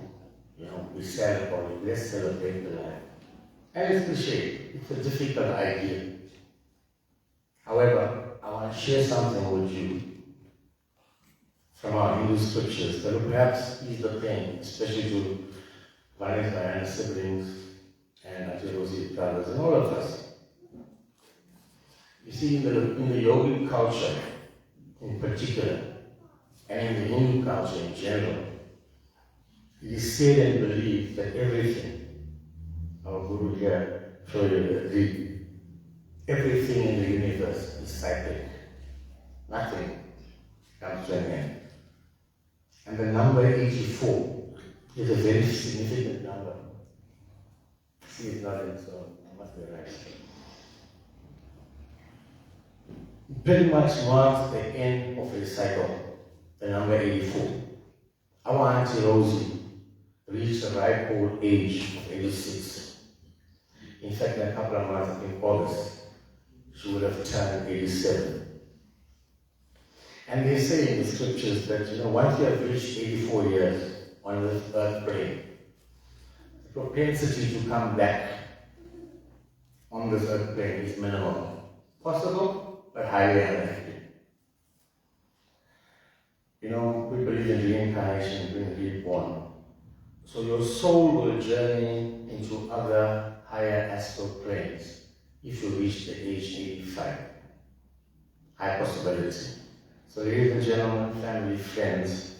we celebrate, let's celebrate the life. And it's cliche, it's a difficult idea. However, I want to share something with you from our Hindu scriptures that will perhaps ease the pain, especially to Valaitham and siblings and Rosie brothers and all of us. You see, in the yogic culture in particular, and in the Hindu culture in general, it is said and believed that everything, our Guru here showed you the agreed, everything in the universe is cyclic. Nothing comes to an end. And the number 84 is a very significant number. See, it's not in, so I must be right. It pretty much marks the end of a cycle, the number 84. Our Auntie Rosie reached the ripe old age of 86. In fact, in a couple of months, in August, she would have turned 87. And they say in the scriptures that, once you have reached 84 years on this earth plane, the propensity to come back on this earth plane is minimal. Possible, but highly unlikely. We believe in reincarnation, being reborn. So your soul will journey into other higher astral planes if you reach the age 85. High possibility. So ladies and gentlemen, family, friends,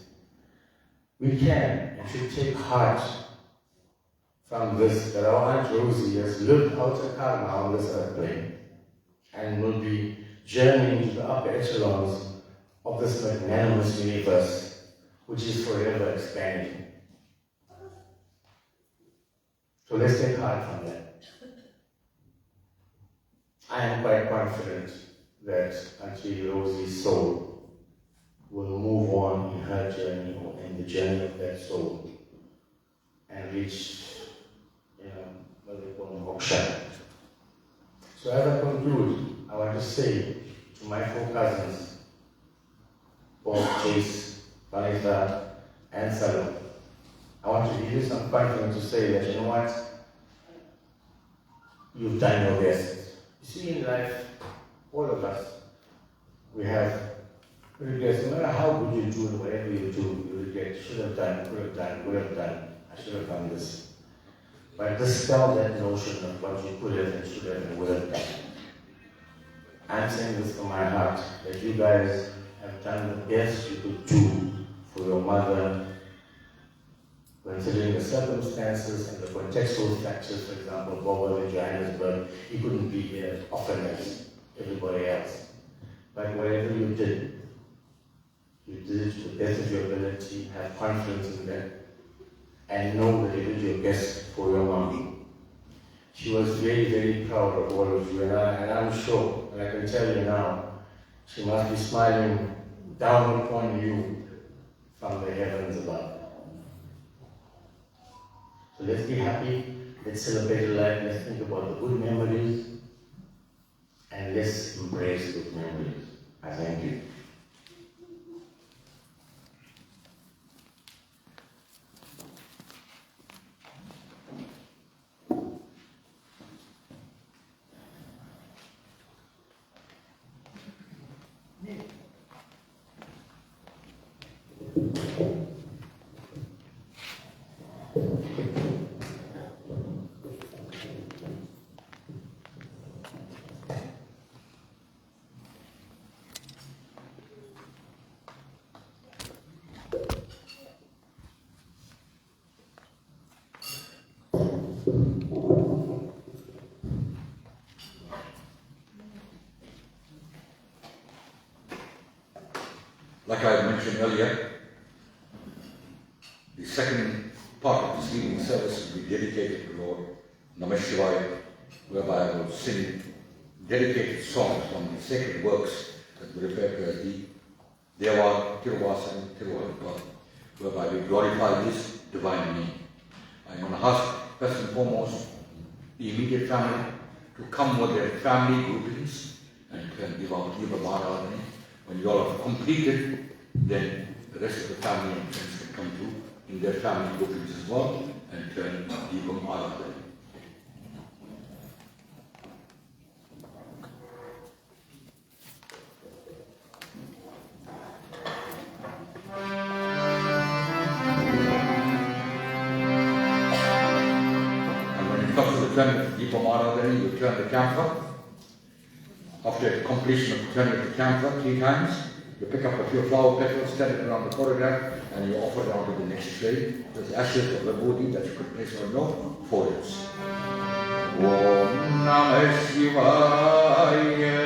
we can and should take heart from this, that our Aunt Rosie has lived out her karma on this earth plane and will be journeying to the upper echelons of this magnanimous universe, which is forever expanding. So let's take heart from that. I am quite confident that Auntie Rosie's soul will move on in her journey or in the journey of that soul and reach, what they call moksha. So as I conclude, I want to say to my four cousins, Bob, Chase, Valaitham, and Salo, I want to give you some confidence to say that, you know what? You've done your best. You see, in life, all of us, we have regrets. No matter how good you do, whatever you do, you regret. Should have done, could have done, would have done. I should have done this. But dispel that notion of what you could have and should have and would have done. I'm saying this from my heart, that you guys have done the best you could do for your mother, considering the circumstances and the contextual factors. For example, Bob was in Johannesburg, he couldn't be here often as everybody else. But whatever you did, You did it to the best of your ability, have confidence in them, and know that you did your best for your mom. She was very, very proud of all of you, and I'm sure, and I can tell you now, she must be smiling down upon you from the heavens above. So let's be happy, let's celebrate life, let's think about the good memories, and let's embrace those memories. I thank you. Like I mentioned earlier, the second part of this evening service will be dedicated to Lord Namah Shivaya, whereby I will sing dedicated songs from the sacred works that we refer to as the Deva, Tiruvasana, Tiruvalluvar, whereby we glorify His divine name. I want to ask, first and foremost, the immediate family to come with their family groupings and give a Bharadani. When you all have completed, then the rest of the family and friends can come to in their family groupings as well and turn Deepam Aradhana. And when it comes to the turn of Deepam Aradhana, you turn the camphor. After completion of turning the camphor 3 times, you pick up a few flower petals, stand it around the photograph, and you offer it on to the next tray. There's ashes of the Bodhi that you could place on your foreheads. Om Namah Shivaya.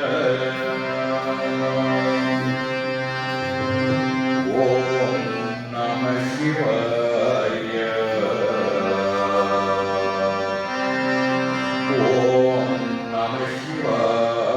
Om Namah Shivaya. Om Namah Shivaya.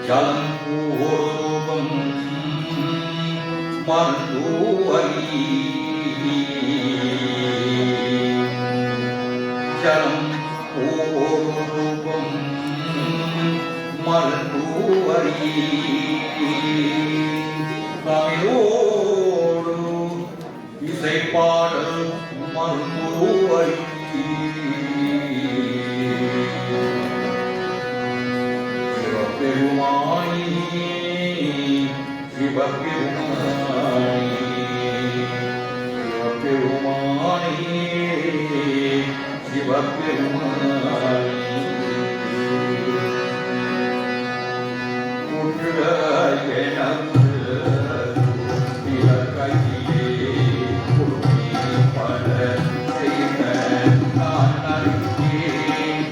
ஜலம் பூரூபம் மருந்துவரி ஜலம் பூரூபம் மருந்துவரி தமிழோடு இசைப்பாடல் மருந்துவரி சிவபெருமானி சிவபெருமானி சிவபெருமானி சிவபெருமானி எனக்கு இலக்கையிலே குருவி பல செய்த நான் அறிந்தேன்.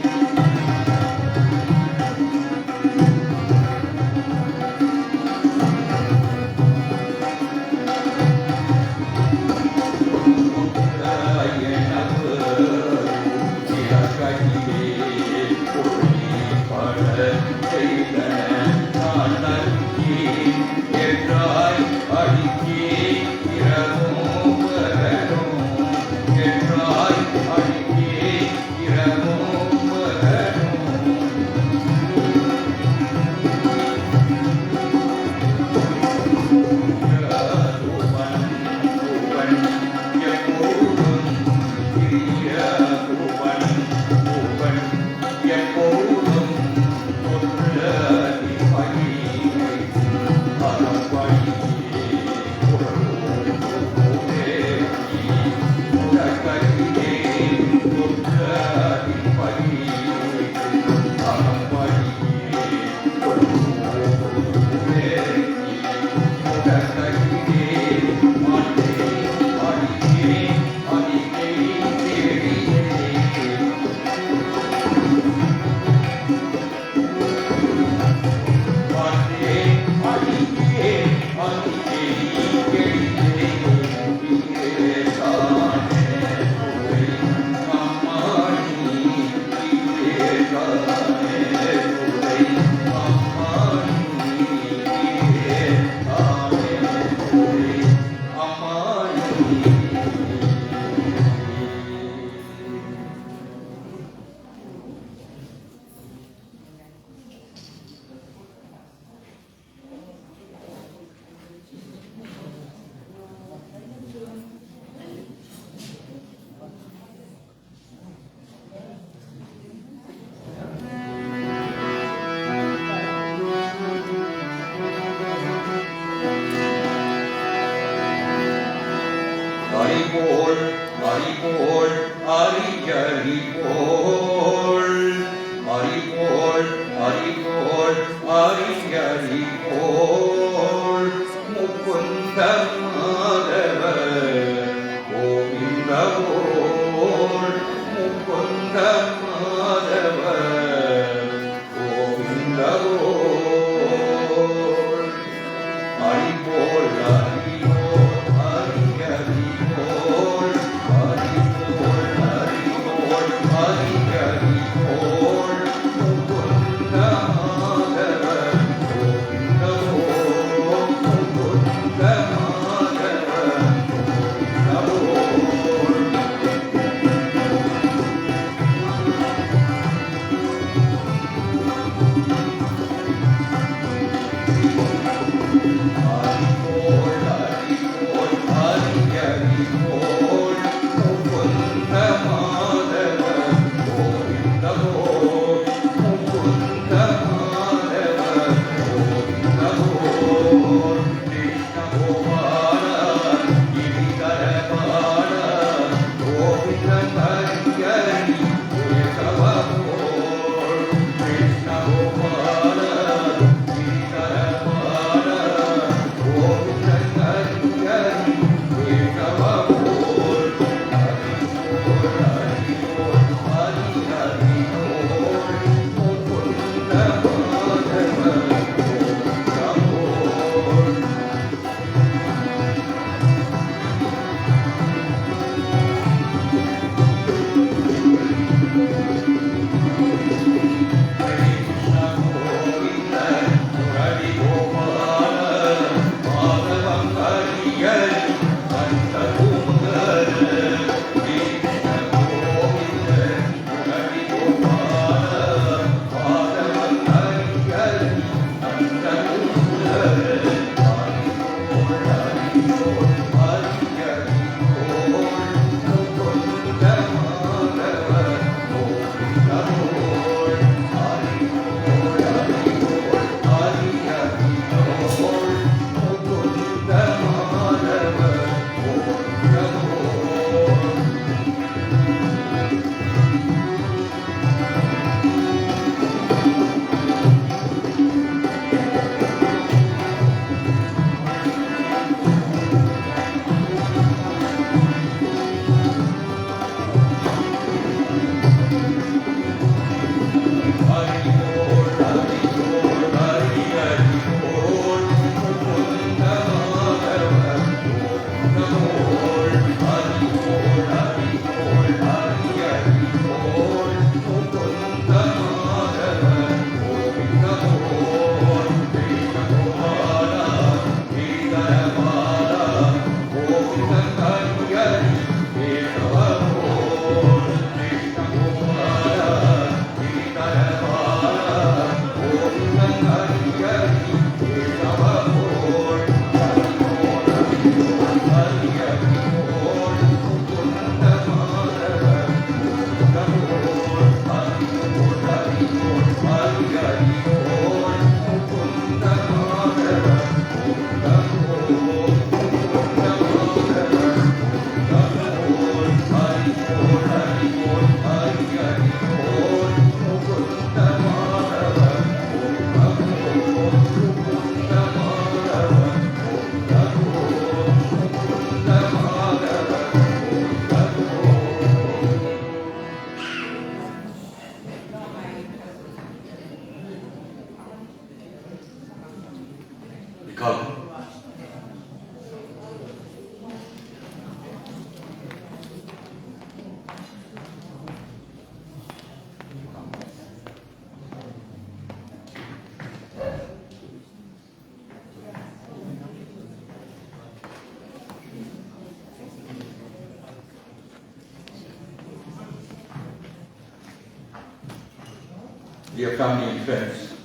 Dear family and friends,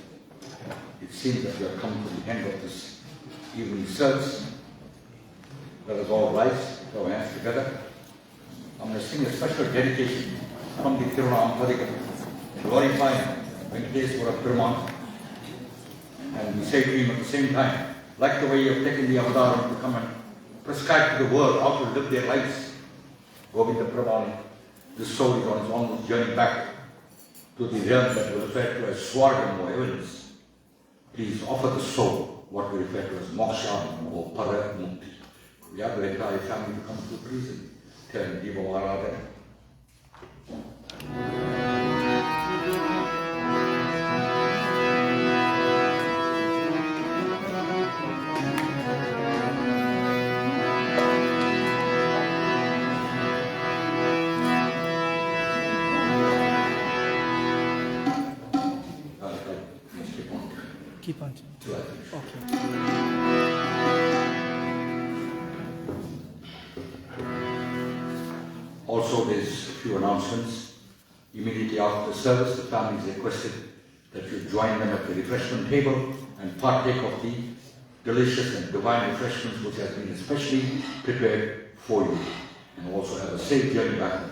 it seems that we have come to the end of this evening service. Let us all rise, put our hands together. I'm going to sing a special dedication from the Thavaram, glorifying Venkateswara Perumal. And we say to him at the same time, like the way you have taken the Thavaram to come and prescribe to the world how to live their lives, Govinda Perumal, this soul is on its own journey back to the realm that we refer to as Swargam or heavens. Please offer the soul what we refer to as Moksha or Para Mukti. We have the entire family to come to prison. Tell Devotional. Keep on. Okay. Also, there's a few announcements. Immediately after the service, the family is requested that you join them at the refreshment table and partake of the delicious and divine refreshments which has been especially prepared for you, and also have a safe journey back home.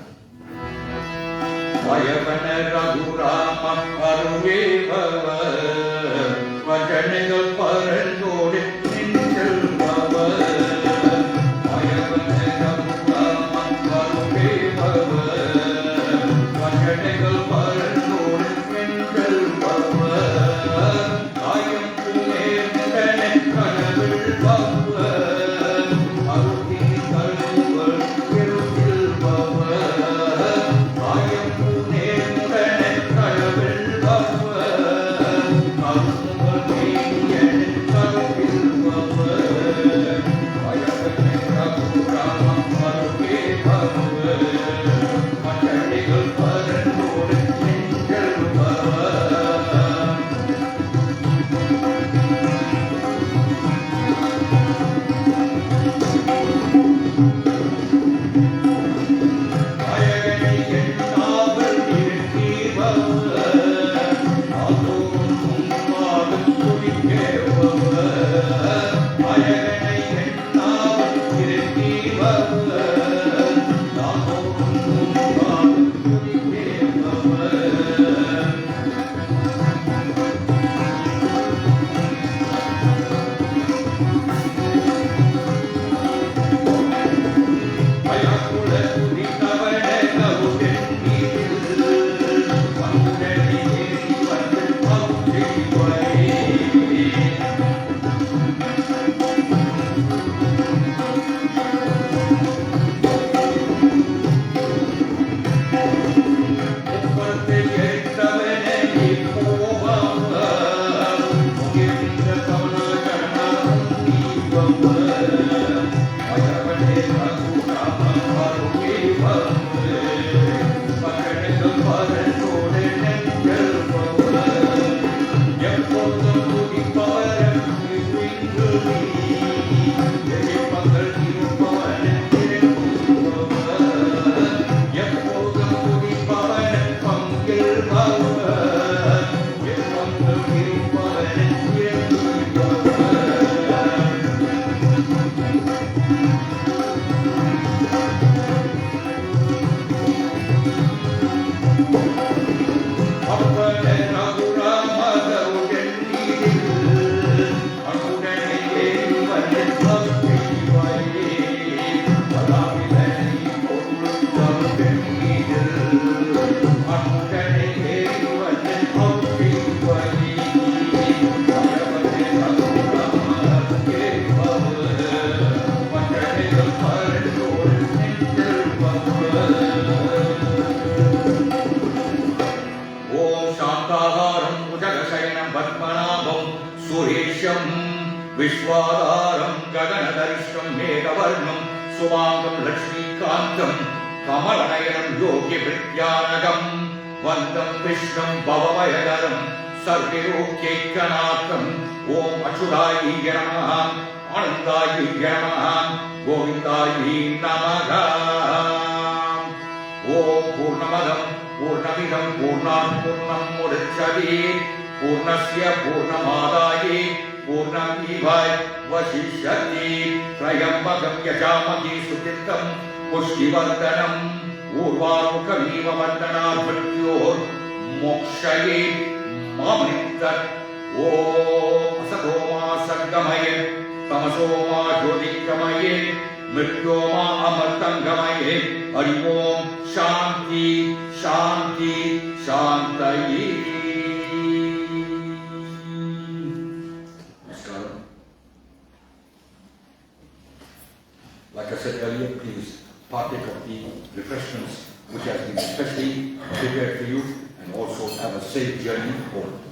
Vishwadaram Gaganadharishtam Megavarnam Sumangam Lakshmikantam Kamalanayanam Yogi Vrityanagam Vandam Vishnam Bhavavayadaram Sarvirokekanatham Om Achudayi Namaha Anandayi Namaha Govindayi Namaha Om Purnamadam Purnamidam Purnat Purnam Mudachyate Purnasya Purnamadaye Purnamevai Vasishyati Trayambakam Yajamati Suchitam Pushtivardhanam Urvarukamiva Vardanat Mrityor Mokshaye Mamritat Om Asatoma Sargamaye Tamasoma Jyotikamaye Mrityoma Amartangamaye Hari Om Shanti Shanti Shantaye. Like I said earlier, please partake of the refreshments which has been specially prepared for you, and also have a safe journey home.